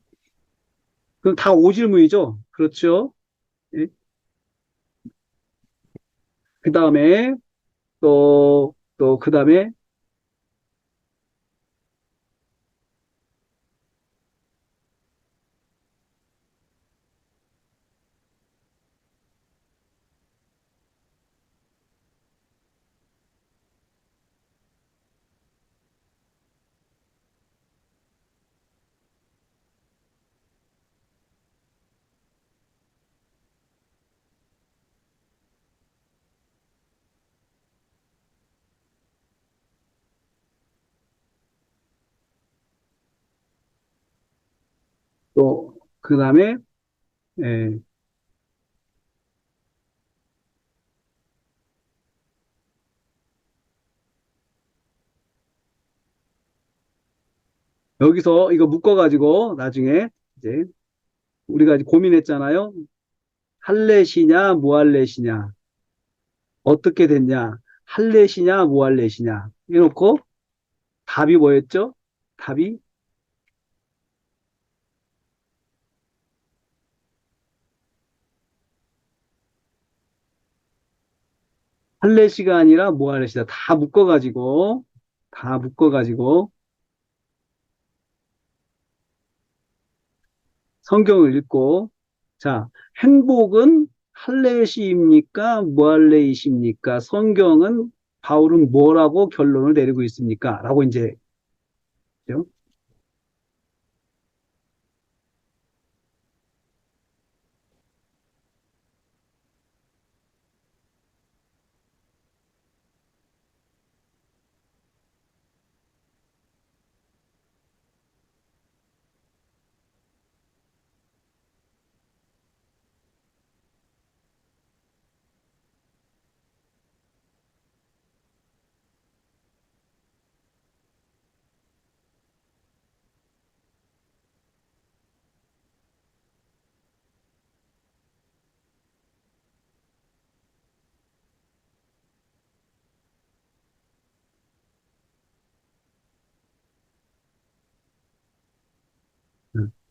그럼 다 오질문이죠? 그렇죠? 예? 그 다음에, 그 다음에, 그 다음에, 예, 여기서 이거 묶어가지고 나중에 이제 우리가 이제 고민했잖아요. 할래시냐, 무할래시냐. 어떻게 됐냐. 할래시냐, 무할래시냐. 이놓고 답이 뭐였죠? 답이 할래시가 아니라 무할래시다. 다 묶어가지고 성경을 읽고, 자, 행복은 할례시입니까? 무할례이십니까? 성경은 바울은 뭐라고 결론을 내리고 있습니까? 라고 이제, 그죠?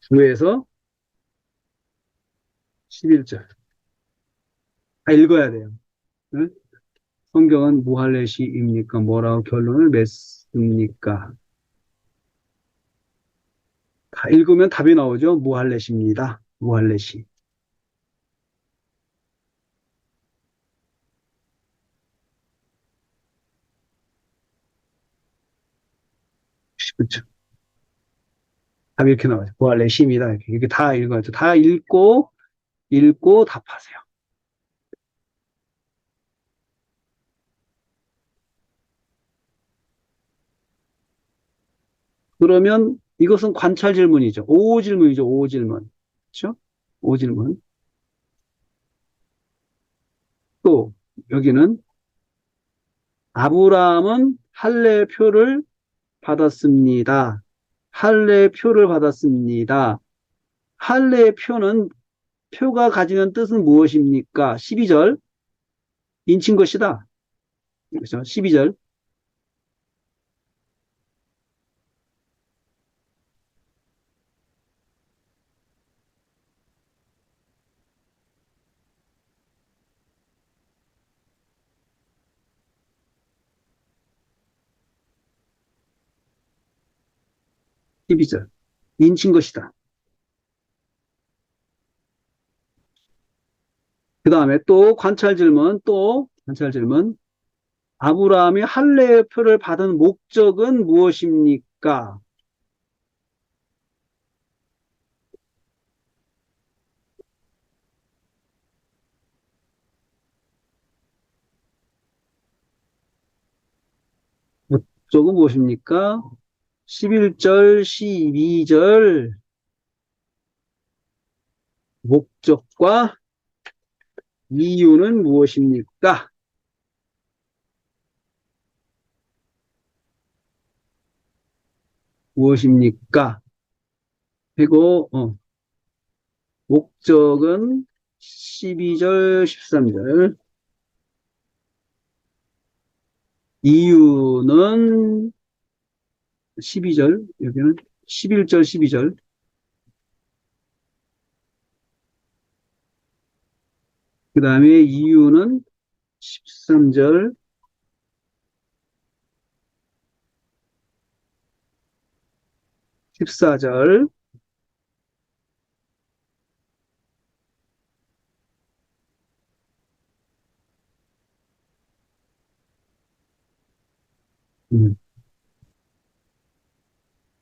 주에서 11절. 다 읽어야 돼요. 응? 성경은 무할례시입니까? 뭐라고 결론을 맺습니까? 다 읽으면 답이 나오죠. 무할례시입니다. 무할례시. 그렇죠. 답이 이렇게 나와요. 무할례시입니다. 이렇게 다 읽어야죠. 다 읽고 답하세요. 그러면 이것은 관찰 질문이죠. 오 질문이죠. 오 질문. 그렇죠? 오 질문. 또 여기는 아브라함은 할례표를 받았습니다. 할례표를 받았습니다. 할례표는 표가 가지는 뜻은 무엇입니까? 12절 인친 것이다. 그렇죠? 12절 12절 인친 것이다. 그 다음에 또 관찰 질문 아브라함이 할례표를 받은 목적은 무엇입니까? 목적은 무엇입니까? 11절, 12절 목적과 이유는 무엇입니까? 무엇입니까? 그리고 목적은 12절, 13절 이유는 12절, 여기는 11절, 12절. 그 다음에 이유는 13절, 14절.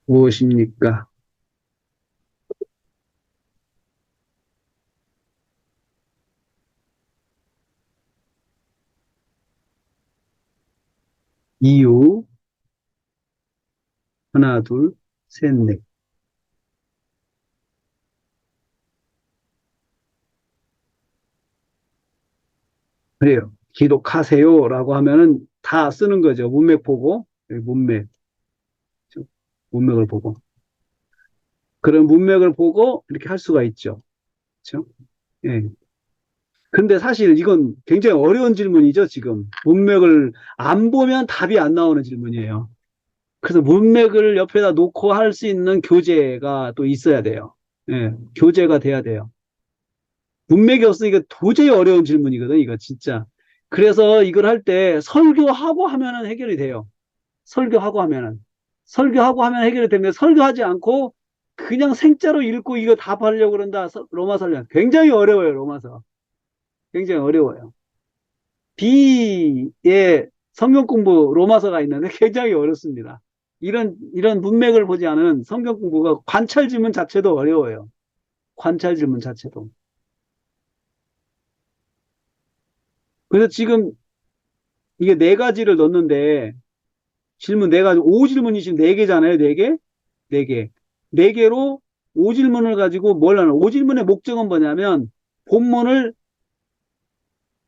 무엇입니까? 이유, 하나, 둘, 셋, 넷. 그래요. 기독하세요라고 하면은 다 쓰는 거죠. 문맥 보고, 여기 문맥, 문맥을 보고. 그런 문맥을 보고 이렇게 할 수가 있죠. 그렇죠? 예. 근데 사실 이건 굉장히 어려운 질문이죠, 지금. 문맥을 안 보면 답이 안 나오는 질문이에요. 그래서 문맥을 옆에다 놓고 할 수 있는 교재가 또 있어야 돼요. 예, 교재가 돼야 돼요. 문맥이 없으니까 도저히 어려운 질문이거든, 이거 진짜. 그래서 이걸 할 때 설교하고 하면은 해결이 돼요. 설교하고 하면은. 설교하고 하면 해결이 되면 설교하지 않고 그냥 생짜로 읽고 이거 답하려고 그런다. 로마서는 굉장히 어려워요, 로마서. 굉장히 어려워요. B의 성경 공부 로마서가 있는데 굉장히 어렵습니다. 이런 문맥을 보지 않은 성경 공부가 관찰 질문 자체도 어려워요. 관찰 질문 자체도. 그래서 지금 이게 네 가지를 넣는데 질문 네 가지, 오 질문이 지금 네 개잖아요. 네 개? 네 개. 네 개로 오 질문을 가지고 뭘 하는, 오 질문의 목적은 뭐냐면 본문을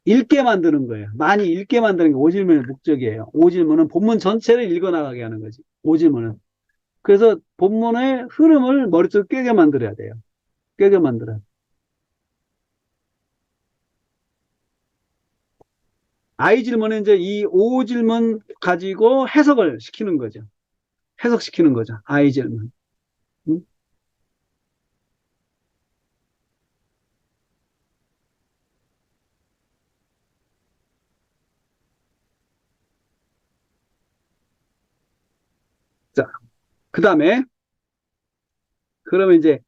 읽게 만드는 거예요. 많이 읽게 만드는 게 오 질문의 목적이에요. 오 질문은 본문 전체를 읽어나가게 하는 거지. 오 질문은. 그래서 본문의 흐름을 머릿속에 꿰게 만들어야 돼요. 꿰게 만들어요. I 질문은 이제 이 O 질문 가지고 해석을 시키는 거죠. 해석시키는 거죠. I 질문. 음? 자, 그 다음에, 그러면 이제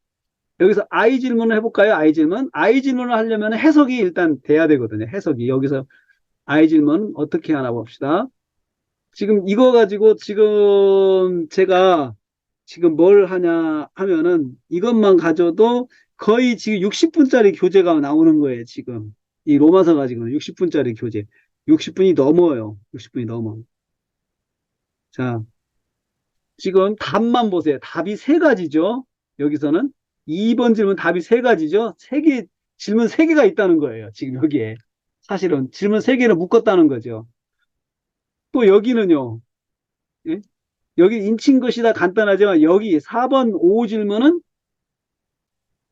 여기서 I 질문을 해볼까요? I 질문. I 질문을 하려면 해석이 일단 돼야 되거든요. 해석이. 여기서 I 질문 어떻게 하나 봅시다. 지금 이거 가지고 지금 제가 지금 뭘 하냐 하면은 이것만 가져도 거의 지금 60분짜리 교재가 나오는 거예요, 지금. 이 로마서 가지고는 60분짜리 교재. 60분이 넘어요. 60분이 넘어. 자, 지금 답만 보세요. 답이 세 가지죠. 여기서는 2번 질문 답이 세 가지죠. 질문 세 개가 있다는 거예요. 지금 여기에. 사실은 질문 세 개를 묶었다는 거죠. 또 여기는요. 예? 여기 인친 것이다 간단하지만 여기 4번 5 질문은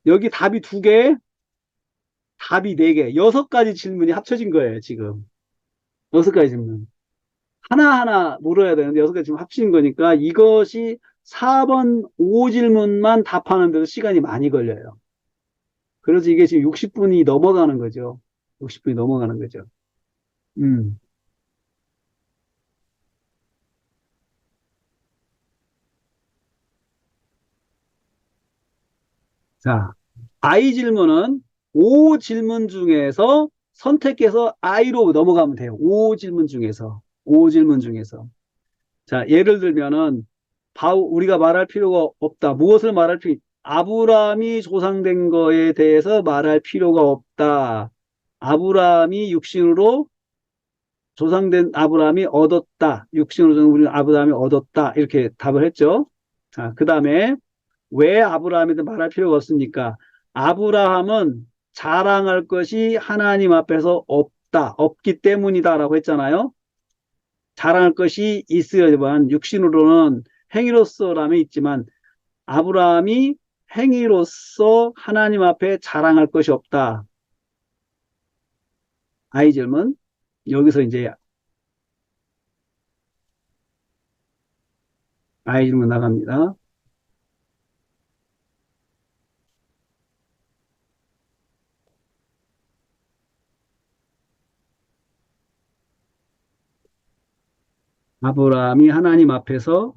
여기 답이 두 개, 답이 네 개, 여섯 가지 질문이 합쳐진 거예요, 지금. 여섯 가지 질문. 하나하나 물어야 되는데 여섯 가지 질문 합친 거니까 이것이 4번 5 질문만 답하는데도 시간이 많이 걸려요. 그래서 이게 지금 60분이 넘어가는 거죠. 60분이 넘어가는 거죠. 음. 자, I 질문은 5 질문 중에서 선택해서 I로 넘어가면 돼요. 5 질문 중에서. 5 질문 중에서. 자, 예를 들면은 우리가 말할 필요가 없다. 무엇을 말할 아브라함이 조상된 거에 대해서 말할 필요가 없다. 아브라함이 육신으로 조상된 아브라함이 얻었다. 육신으로 조상된 우리 아브라함이 얻었다. 이렇게 답을 했죠. 자, 그 다음에 왜 아브라함에도 말할 필요가 없습니까? 아브라함은 자랑할 것이 하나님 앞에서 없다. 없기 때문이다라고 했잖아요. 자랑할 것이 있어야지만 육신으로는 행위로서라면 있지만 아브라함이 행위로서 하나님 앞에 자랑할 것이 없다. 아이절은 여기서 이제 아이 질문 나갑니다. 아브라함이 하나님 앞에서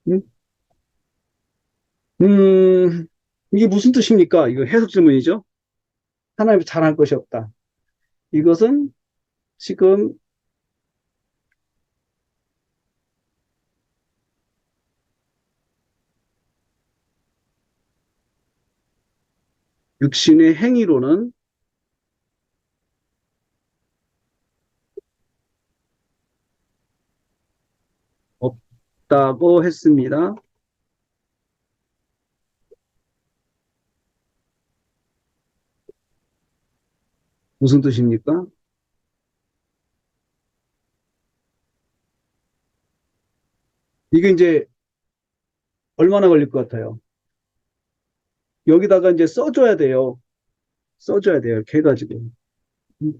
음, 음, 이게 무슨 뜻입니까? 이거 해석 질문이죠? 하나님이 잘할 것이 없다. 이것은 지금 육신의 행위로는 없다고 했습니다. 무슨 뜻입니까? 이게 이제 얼마나 걸릴 것 같아요? 여기다가 이제 써줘야 돼요. 써줘야 돼요. 이렇게 해가지고. 음,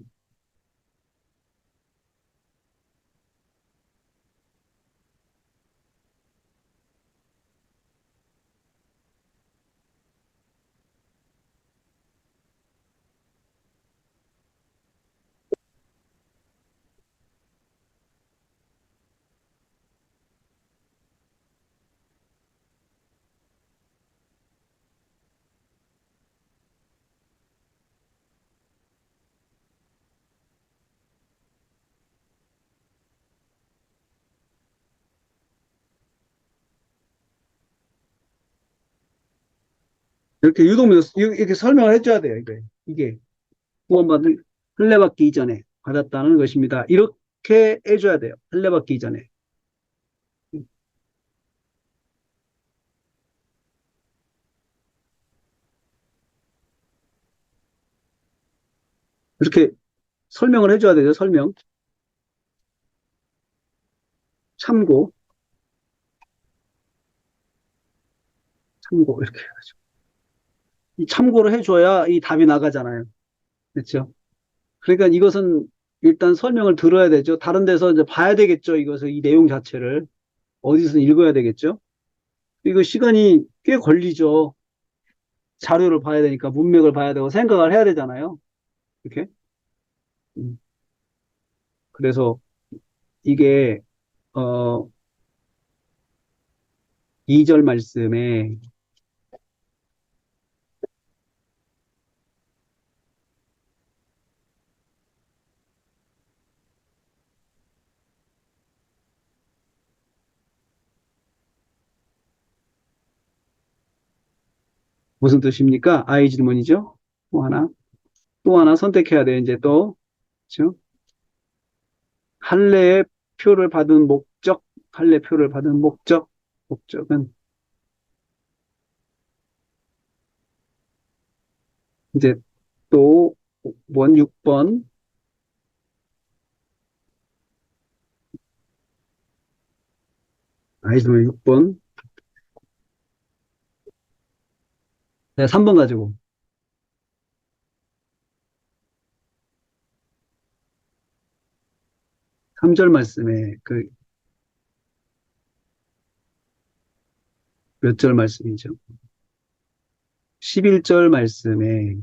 이렇게 이렇게 설명을 해줘야 돼요. 이게 구원받은 흘레받기 이전에 받았다는 것입니다. 이렇게 해줘야 돼요. 흘레받기 이전에. 이렇게 설명을 해줘야 되죠. 설명. 참고, 참고, 이렇게 해가지고. 이 참고를 해줘야 이 답이 나가잖아요. 그렇죠? 그러니까 이것은 일단 설명을 들어야 되죠. 다른 데서 이제 봐야 되겠죠. 이것을, 이 내용 자체를. 어디서 읽어야 되겠죠. 이거 시간이 꽤 걸리죠. 자료를 봐야 되니까, 문맥을 봐야 되고, 생각을 해야 되잖아요. 이렇게. 음, 그래서 이게, 어, 2절 말씀에 무슨 뜻입니까? 아이 질문이죠. 또 하나. 또 하나 선택해야 돼요. 이제 또. 그렇죠? 할례의 표를 받은 목적, 할례 표를 받은 목적은 이제 또 6번, 아이즈만 6번, 네, 3번 가지고 3절 말씀에 그 몇 절 말씀이죠? 11절 말씀에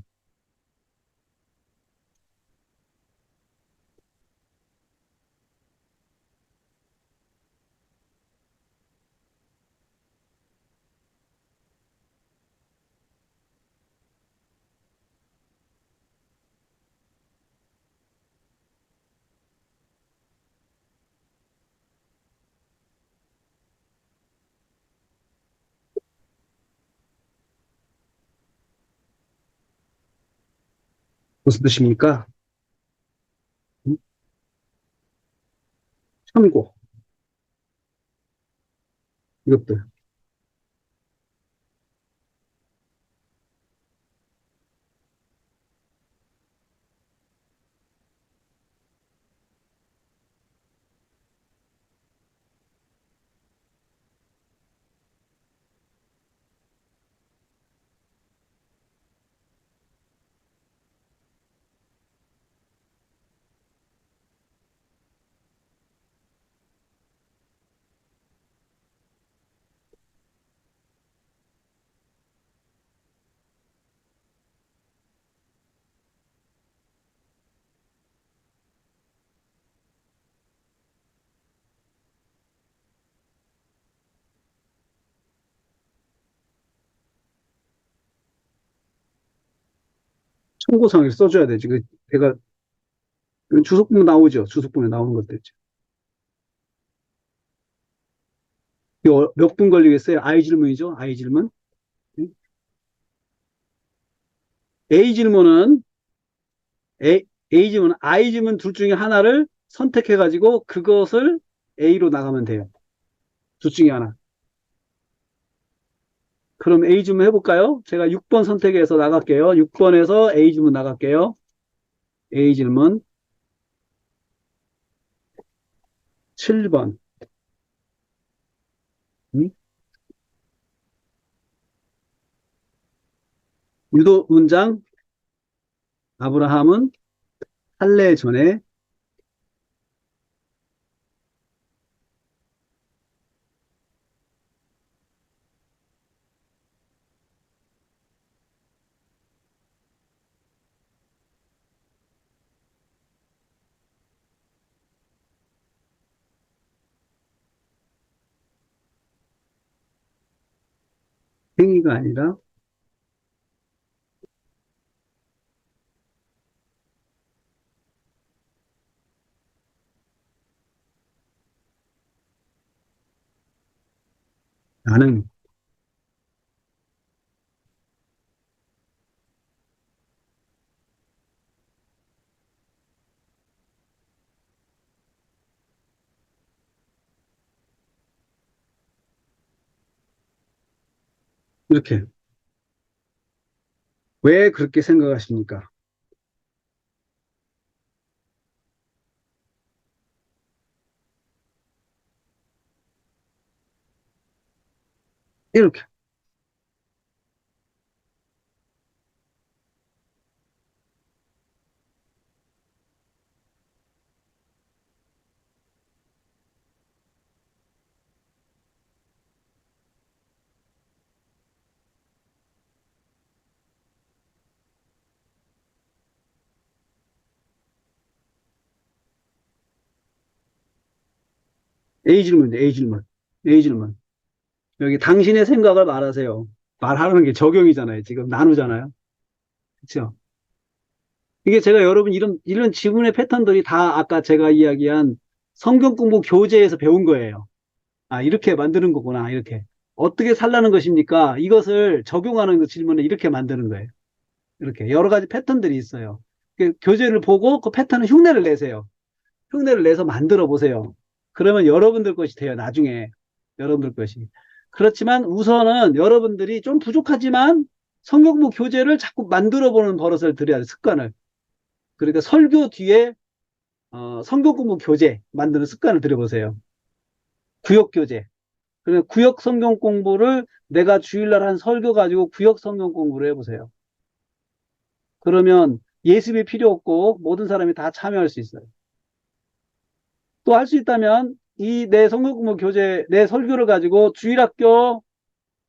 무슨 뜻입니까? 음? 참고, 이것도. 통고상을 써줘야 되지. 그, 내가, 그 주석부에 나오죠. 주석부에 나오는 것도 있죠. 이거 몇 분 걸리겠어요? I 질문이죠? I 질문. A 질문은, A 질문은 I 질문 둘 중에 하나를 선택해가지고 그것을 A로 나가면 돼요. 둘 중에 하나. 그럼 A 질문 해볼까요? 제가 6번 선택해서 나갈게요. 6번에서 A 질문 나갈게요. A 질문 7번. 유도 문장, 아브라함은 할례 전에 행위가 아니라 나는 이렇게. 왜 그렇게 생각하십니까? 이렇게. A 질문이죠. A 질문. A 질문. 여기 당신의 생각을 말하세요. 말하는 게 적용이잖아요. 지금 나누잖아요. 그렇죠? 이게 제가 여러분 이런 지문의 패턴들이 다 아까 제가 이야기한 성경 공부 교재에서 배운 거예요. 아, 이렇게 만드는 거구나. 이렇게. 어떻게 살라는 것입니까? 이것을 적용하는 그 질문을 이렇게 만드는 거예요. 이렇게. 여러 가지 패턴들이 있어요. 그 교재를 보고 그 패턴을 흉내를 내세요. 흉내를 내서 만들어 보세요. 그러면 여러분들 것이 돼요. 나중에. 여러분들 것이. 그렇지만 우선은 여러분들이 좀 부족하지만 성경 공부 교재를 자꾸 만들어 보는 버릇을 들여야 돼. 습관을. 그러니까 설교 뒤에 성경 공부 교재 만드는 습관을 들여보세요. 구역 교재. 그러면 구역 성경 공부를 내가 주일날 한 설교 가지고 구역 성경 공부를 해보세요. 그러면 예습이 필요 없고 모든 사람이 다 참여할 수 있어요. 또 할 수 있다면 이 내 성경 공부 교재, 내 설교를 가지고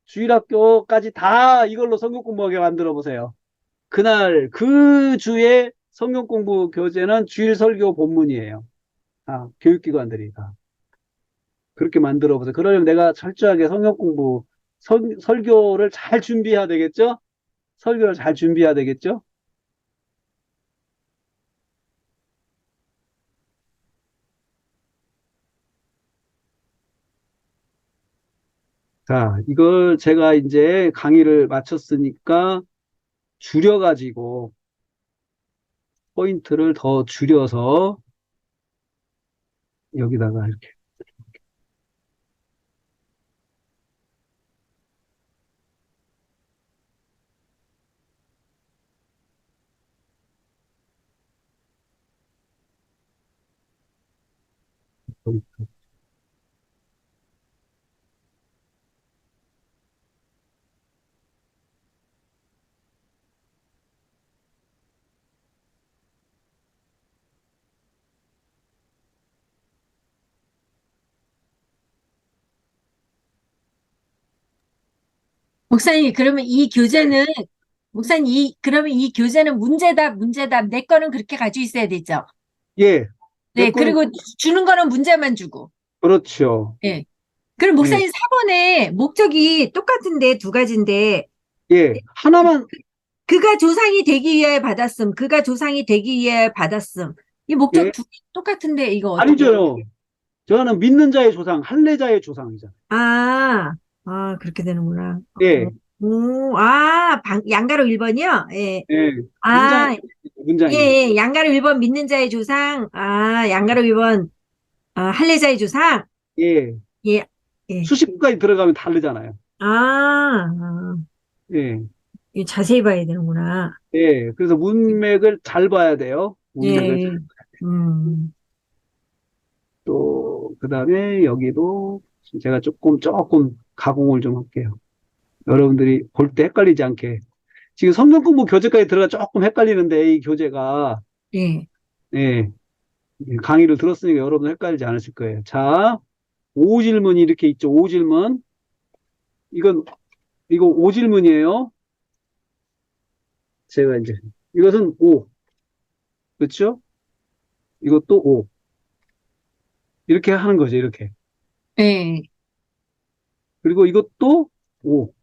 주일학교까지 다 이걸로 성경 공부하게 만들어 보세요. 그날 그 주에 성경 공부 교재는 주일 설교 본문이에요. 아, 교육기관들이 다. 그렇게 만들어 보세요. 그러려면 내가 철저하게 성경 공부, 설교를 잘 준비해야 되겠죠? 설교를 잘 준비해야 되겠죠? 자, 이걸 제가 이제 강의를 마쳤으니까 줄여가지고 포인트를 더 줄여서 여기다가 이렇게. 목사님, 그러면 이 교재는, 목사님, 그러면 이 교재는 문제답. 내 거는 그렇게 가지고 있어야 되죠? 예, 내 네, 거는, 그리고 주는 거는 문제만 주고. 그렇죠. 예. 그럼 예, 목사님 4번에 목적이 똑같은데 두 가지인데, 예. 하나만, 그가 조상이 되기 위하여 받았음. 그가 조상이 되기 위하여 받았음. 이 목적 예? 두 개 똑같은데 이거 어떻게? 아니죠. 저는 믿는 자의 조상, 할례자의 조상이잖아요. 아, 아, 그렇게 되는구나. 예, 양가로 1번이요? 예. 예. 문장이, 아, 예, 문장이. 예. 양가로 1번 믿는 자의 조상. 양가로 1번, 할례자의 조상. 예. 예, 예. 수식구까지 들어가면 다르잖아요. 아, 예, 이 자세히 봐야 되는구나. 예. 그래서 문맥을 잘 봐야 돼요. 문맥을. 예, 음, 또, 그 다음에 여기도 제가 조금 가공을 좀 할게요. 여러분들이 볼 때 헷갈리지 않게. 지금 성경 공부 교재까지 들어가 조금 헷갈리는데, 이 교재가, 예. 예, 강의를 들었으니까 여러분 헷갈리지 않으실 거예요. 자, 오질문이 이렇게 있죠. 오질문. 이건, 이거 오질문이에요. 제가 이제, 이것은 오. 그렇죠? 이것도 오. 이렇게 하는 거죠. 이렇게. 예. 그리고 이것도 오.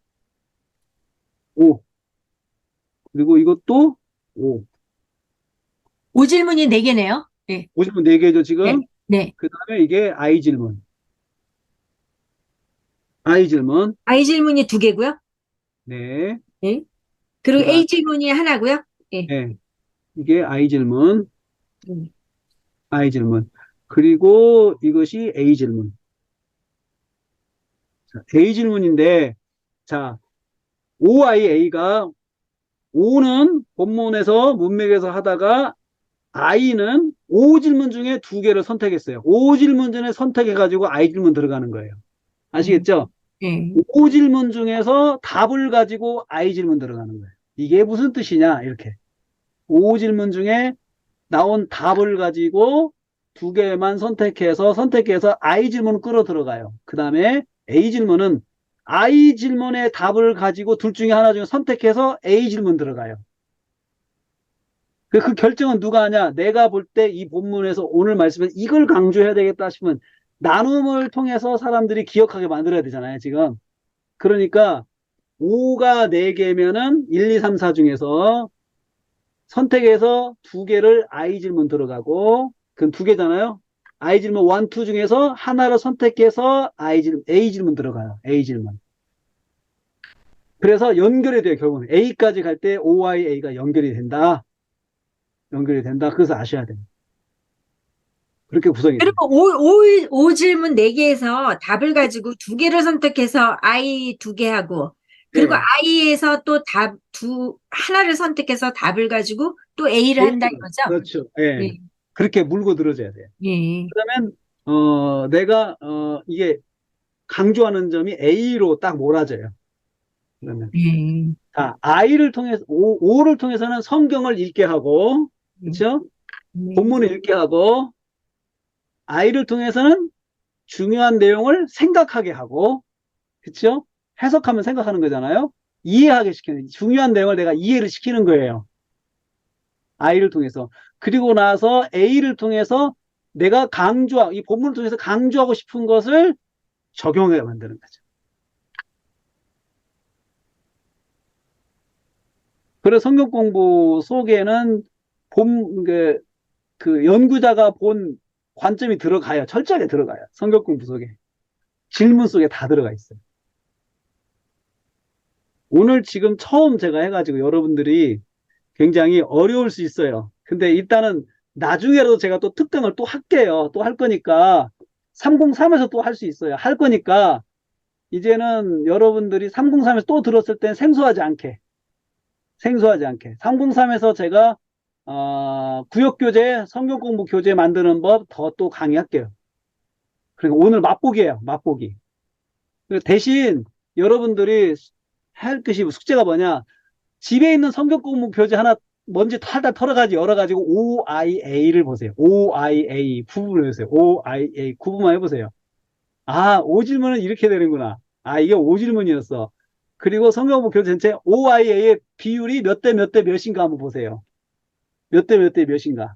오. 그리고 이것도 오. 오질문이 4개네요. 예, 오질문 4개죠, 네, 지금? 네. 그 다음에 이게 I 질문. I 질문. I 질문이 2개고요. 네. 예. 그 그리고 다음에, A 질문이 하나고요. 예. 네. 이게 I 질문. 음. I 질문. 그리고 이것이 A 질문. 자, A 질문인데, 자, OIA가, O는 본문에서, 문맥에서 하다가, I는 O 질문 중에 2개를 선택했어요. O 질문 중에 선택해가지고 I 질문 들어가는 거예요. 음. 아시겠죠? 예. O 질문 중에서 답을 가지고 I 질문 들어가는 거예요. 이게 무슨 뜻이냐? 이렇게. O 질문 중에 나온 답을 가지고 2개만 선택해서 I 질문을 끌어 들어가요. 그 다음에 A 질문은 I 질문의 답을 가지고 둘 중에 하나 중에 선택해서 A 질문 들어가요. 그 결정은 누가 하냐? 내가 볼 때 이 본문에서 오늘 말씀에 이걸 강조해야 되겠다 싶으면 나눔을 통해서 사람들이 기억하게 만들어야 되잖아요, 지금. 그러니까 5가 4개면은 1, 2, 3, 4 중에서 선택해서 2개를 I 질문 들어가고, 그건 2개잖아요. I 질문 1, 2 중에서 하나를 선택해서 A 질문 들어가요. A 질문. 그래서 연결이 돼요, 결국은. A까지 갈 때 OIA가 연결이 된다. 연결이 된다. 그것을 아셔야 돼요. 그렇게 구성이 돼요. 그리고 오 질문 4개에서 답을 가지고 2개를 선택해서 I 2개 하고, 그리고 예. I에서 또 하나를 선택해서 답을 가지고 또 A를 한다 이거죠? 그렇죠. 예. 예, 그렇게 물고 들어줘야 돼요. 예, 그러면, 내가, 이게 강조하는 점이 A로 딱 몰아져요. 그러면. 예, 자, I를 통해서, O를 통해서는 성경을 읽게 하고, 예, 그렇죠? 네, 본문을 읽게 하고, I를 통해서는 중요한 내용을 생각하게 하고, 그렇죠? 해석하면 생각하는 거잖아요. 이해하게 시키는, 중요한 내용을 내가 이해를 시키는 거예요. I를 통해서. 그리고 나서 A를 통해서 내가 이 본문을 통해서 강조하고 싶은 것을 적용해 만드는 거죠. 그래서 성경 공부 속에는 그 연구자가 본 관점이 들어가요. 철저하게 들어가요. 성경 공부 속에. 질문 속에 다 들어가 있어요. 오늘 지금 처음 제가 해가지고 여러분들이 굉장히 어려울 수 있어요. 근데 일단은 나중에라도 제가 또 특강을 또 할게요. 또 할 거니까 303에서 또 할 수 있어요. 할 거니까 이제는 여러분들이 303에서 또 들었을 땐 생소하지 않게 303에서 제가 구역교재, 성경공부 교재 만드는 법 더 또 강의할게요. 그러니까 오늘 맛보기예요. 맛보기. 대신 여러분들이 할 것이 숙제가 뭐냐? 집에 있는 성경공부 교재 하나 먼저 하다 털어가지고 열어가지고 OIA를 보세요. OIA 구분을 해보세요. OIA 구분만 해보세요. 아, 오질문은 이렇게 되는구나. 아, 이게 오질문이었어. 그리고 성경공부 교재 전체 OIA의 비율이 몇 대 몇 대 몇인가 한번 보세요. 몇 대 몇 대 몇인가.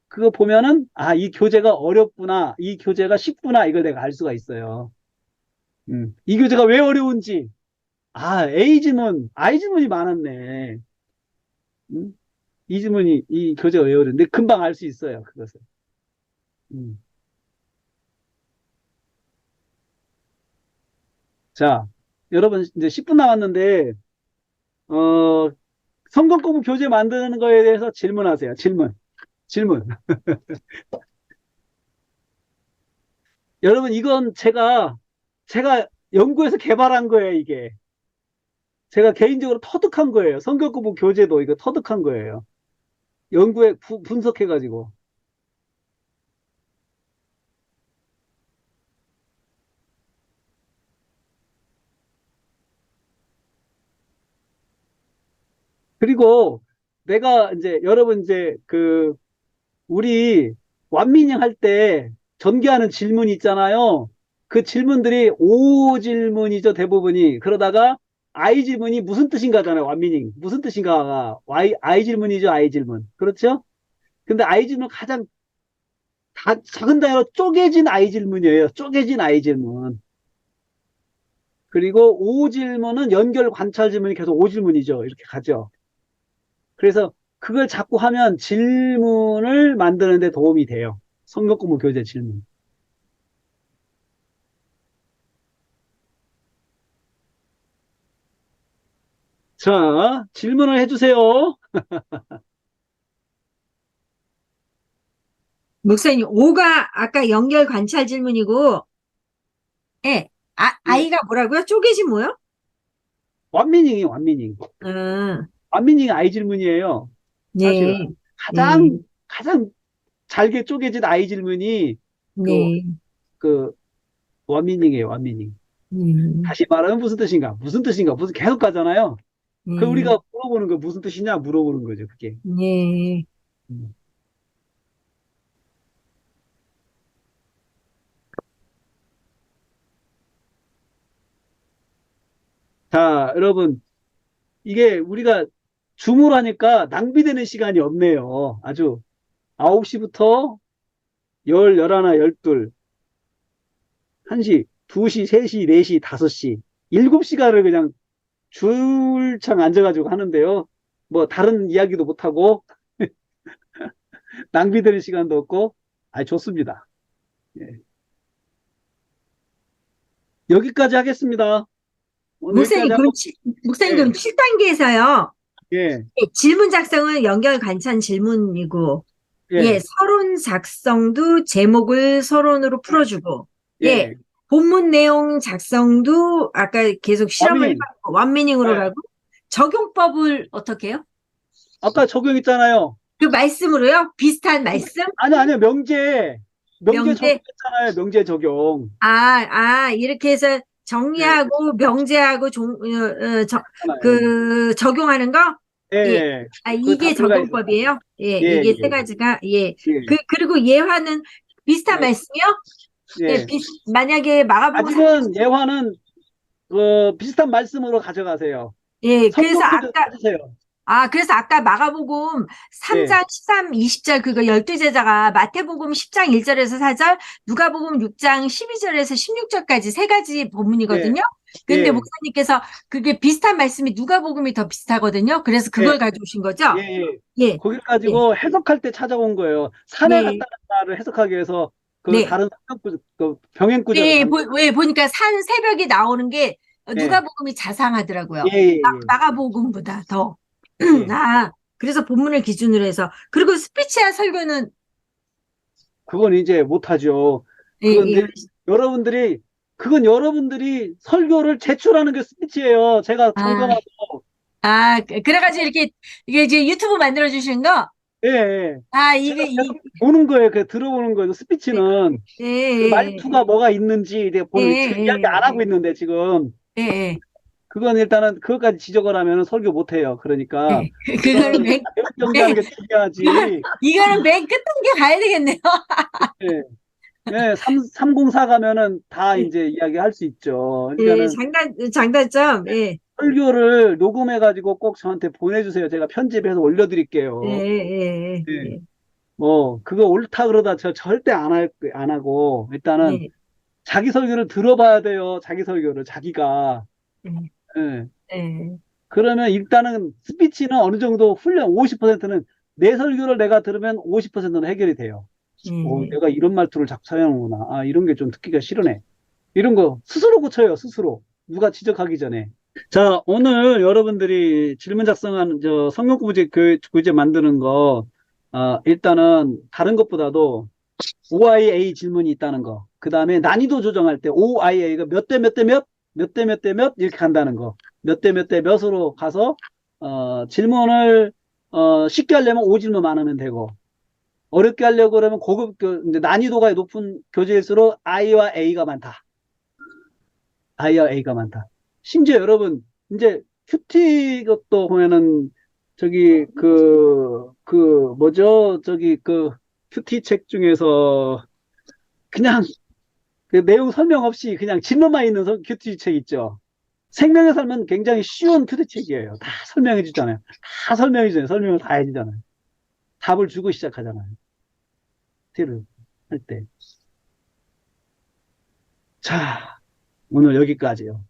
그거 보면은 아, 이 교재가 어렵구나. 이 교재가 쉽구나. 이걸 내가 알 수가 있어요. 이 교재가 왜 어려운지. 아, A지문, I지문이 많았네. 음? 이 질문이, 이 교재가 왜 어려운데 금방 알 수 있어요, 그것을. 음. 자, 여러분, 이제 10분 남았는데, 어, 성경공부 교재 만드는 거에 대해서 질문하세요. 질문. 여러분, 이건 제가 연구해서 개발한 거예요, 이게. 제가 개인적으로 터득한 거예요. 성경공부 교재도 이거 터득한 거예요. 연구에 분석해가지고. 그리고 내가 이제, 여러분 이제 우리 완미닝 할 때 전개하는 질문이 있잖아요. 그 질문들이 O 질문이죠, 대부분이. 그러다가 I 질문이 무슨 뜻인가잖아요, 완미닝. 무슨 뜻인가가 I 질문이죠, I 질문. 그렇죠? 근데 I 질문 가장 작은 단위로 쪼개진 I 질문이에요. 쪼개진 I 질문. 그리고 O 질문은 연결 관찰 질문이 계속 O 질문이죠. 이렇게 가죠. 그래서 그걸 자꾸 하면 질문을 만드는 데 도움이 돼요. 성격공부 교재 질문. 자, 질문을 해주세요. 목사님, 오가 아까 연결 관찰 질문이고, 예, 예. 아이가 뭐라고요? 쪼개진 뭐요? 완미닝이 완미닝. 아, 완미닝이 아이 질문이에요. 사실은. 네, 네, 가장 잘게 쪼개진 아이 질문이 그, 네, 그, 완미닝이에요, 완미닝. 네, 다시 말하면 무슨 뜻인가? 무슨 뜻인가? 무슨 계속 가잖아요. 그 네, 우리가 물어보는 거 무슨 뜻이냐? 물어보는 거죠, 그게. 네. 음. 자, 여러분, 이게 우리가 줌으로 하니까 낭비되는 시간이 없네요. 아주 9시부터 10, 11, 12, 1시, 2시, 3시, 4시, 5시, 7시간을 그냥 줄창 앉아가지고 하는데요. 뭐 다른 이야기도 못하고 낭비되는 시간도 없고 좋습니다. 예. 여기까지 하겠습니다. 오늘 여기까지 목사님, 하고 목사님, 예, 그럼 7단계에서요. 예, 질문 작성은 연결 관찰 질문이고, 예, 예, 서론 작성도 제목을 서론으로 풀어주고, 예, 예. 본문 내용 작성도 아까 계속 실험을 와미님, 해봤고, 원미닝으로 예. 가고, 적용법을 어떻게 해요? 아까 적용했잖아요. 그 말씀으로요? 비슷한 말씀? 아니요, 명제 명제? 적용했잖아요. 명제 적용. 이렇게 해서 예, 정리하고, 명제하고, 하나요. 적용하는 거? 예, 예. 예. 그거 다 이게 들어가 있어요. 적용법이에요? 예, 예, 이게 세 예, 가지가, 예. 예, 그리고 예화는 비슷한 예, 말씀이요? 예, 예. 만약에 마가복음 3, 아직은 예화는 비슷한 말씀으로 가져가세요. 예, 성경표 좀 찾으세요. 그래서 아까 마가복음 예, 3장 13, 20절 그거 12제자가 마태복음 10장 1절에서 4절, 누가복음 6장 12절에서 16절까지 세 가지 예, 본문이거든요. 근데 예, 목사님께서 그게 비슷한 말씀이 누가복음이 더 비슷하거든요. 그래서 예, 그걸 가져오신 거죠? 예, 예. 예, 거기를 예, 가지고 해석할 때 찾아온 거예요. 산에 네, 갔다는 말을 해석하기 위해서 그 네. 다른 병행 구절을 간 거예요. 보니까 산 새벽이 나오는 게 예, 누가복음이 자상하더라고요. 예, 예, 마가복음보다 더. 예. 그래서 본문을 기준으로 해서. 그리고 스피치와 설교는, 그건 이제 못하죠. 예, 그건데 예. 여러분들이 그건 여러분들이 설교를 제출하는 게 스피치예요. 제가 아, 점검하고 그래가지고 이게 이제 유튜브 만들어주신 거? 예, 예. 제가 이게, 계속 보는 거예요. 그 들어보는 거예요. 예, 스피치는 그 예, 말투가 뭐가 있는지 이제 예, 보는 지금 이야기 안 하고 있는데 지금 예, 예, 그건 일단은 그것까지 지적을 하면 설교 못 해요. 그러니까 예. 그거는 그거는 교육 정리하는 게 중요하지. 이거는 맨 끝단계 가야 되겠네요. 예. 예, 304 가면은 다 이제 이야기할 수 있죠. 예, 그러니까는 장단점, 예. 설교를 녹음해가지고 꼭 저한테 보내주세요. 제가 편집해서 예, 올려드릴게요. 예, 예. 예, 뭐, 그거 옳다 그러다 저 절대 안 하고, 일단은 예, 자기 설교를 들어봐야 돼요. 자기 설교를, 자기가. 예, 예. 예, 그러면 일단은 스피치는 어느 정도 훈련 50%는 내 설교를 내가 들으면 50%는 해결이 돼요. 내가 이런 말투를 자꾸 사용하는구나. 아, 이런 게 좀 듣기가 싫으네. 이런 거 스스로 고쳐요, 스스로. 누가 지적하기 전에. 자, 오늘 여러분들이 질문 작성한 성역 교재 만드는 거, 일단은 다른 것보다도 OIA 질문이 있다는 거. 그 다음에 난이도 조정할 때 OIA가 몇 대 몇 대 몇, 몇 대 몇 대 몇 이렇게 간다는 거. 몇 대 몇 대 몇으로 가서 질문을 쉽게 하려면 5질문 많으면 되고 어렵게 하려고 그러면 이제 난이도가 높은 교재일수록 I와 A가 많다. I와 A가 많다. 심지어 여러분 이제 큐티 것도 보면은 저기 뭐죠? 저기 큐티 책 중에서 그냥 그 내용 설명 없이 그냥 질문만 있는 큐티 책 있죠. 생명의 삶은 굉장히 쉬운 큐티 책이에요. 다 설명해 주잖아요. 다 설명해 주잖아요. 설명을 다 해주잖아요. 답을 주고 시작하잖아요. 큐티를 할 때. 자, 오늘 여기까지요.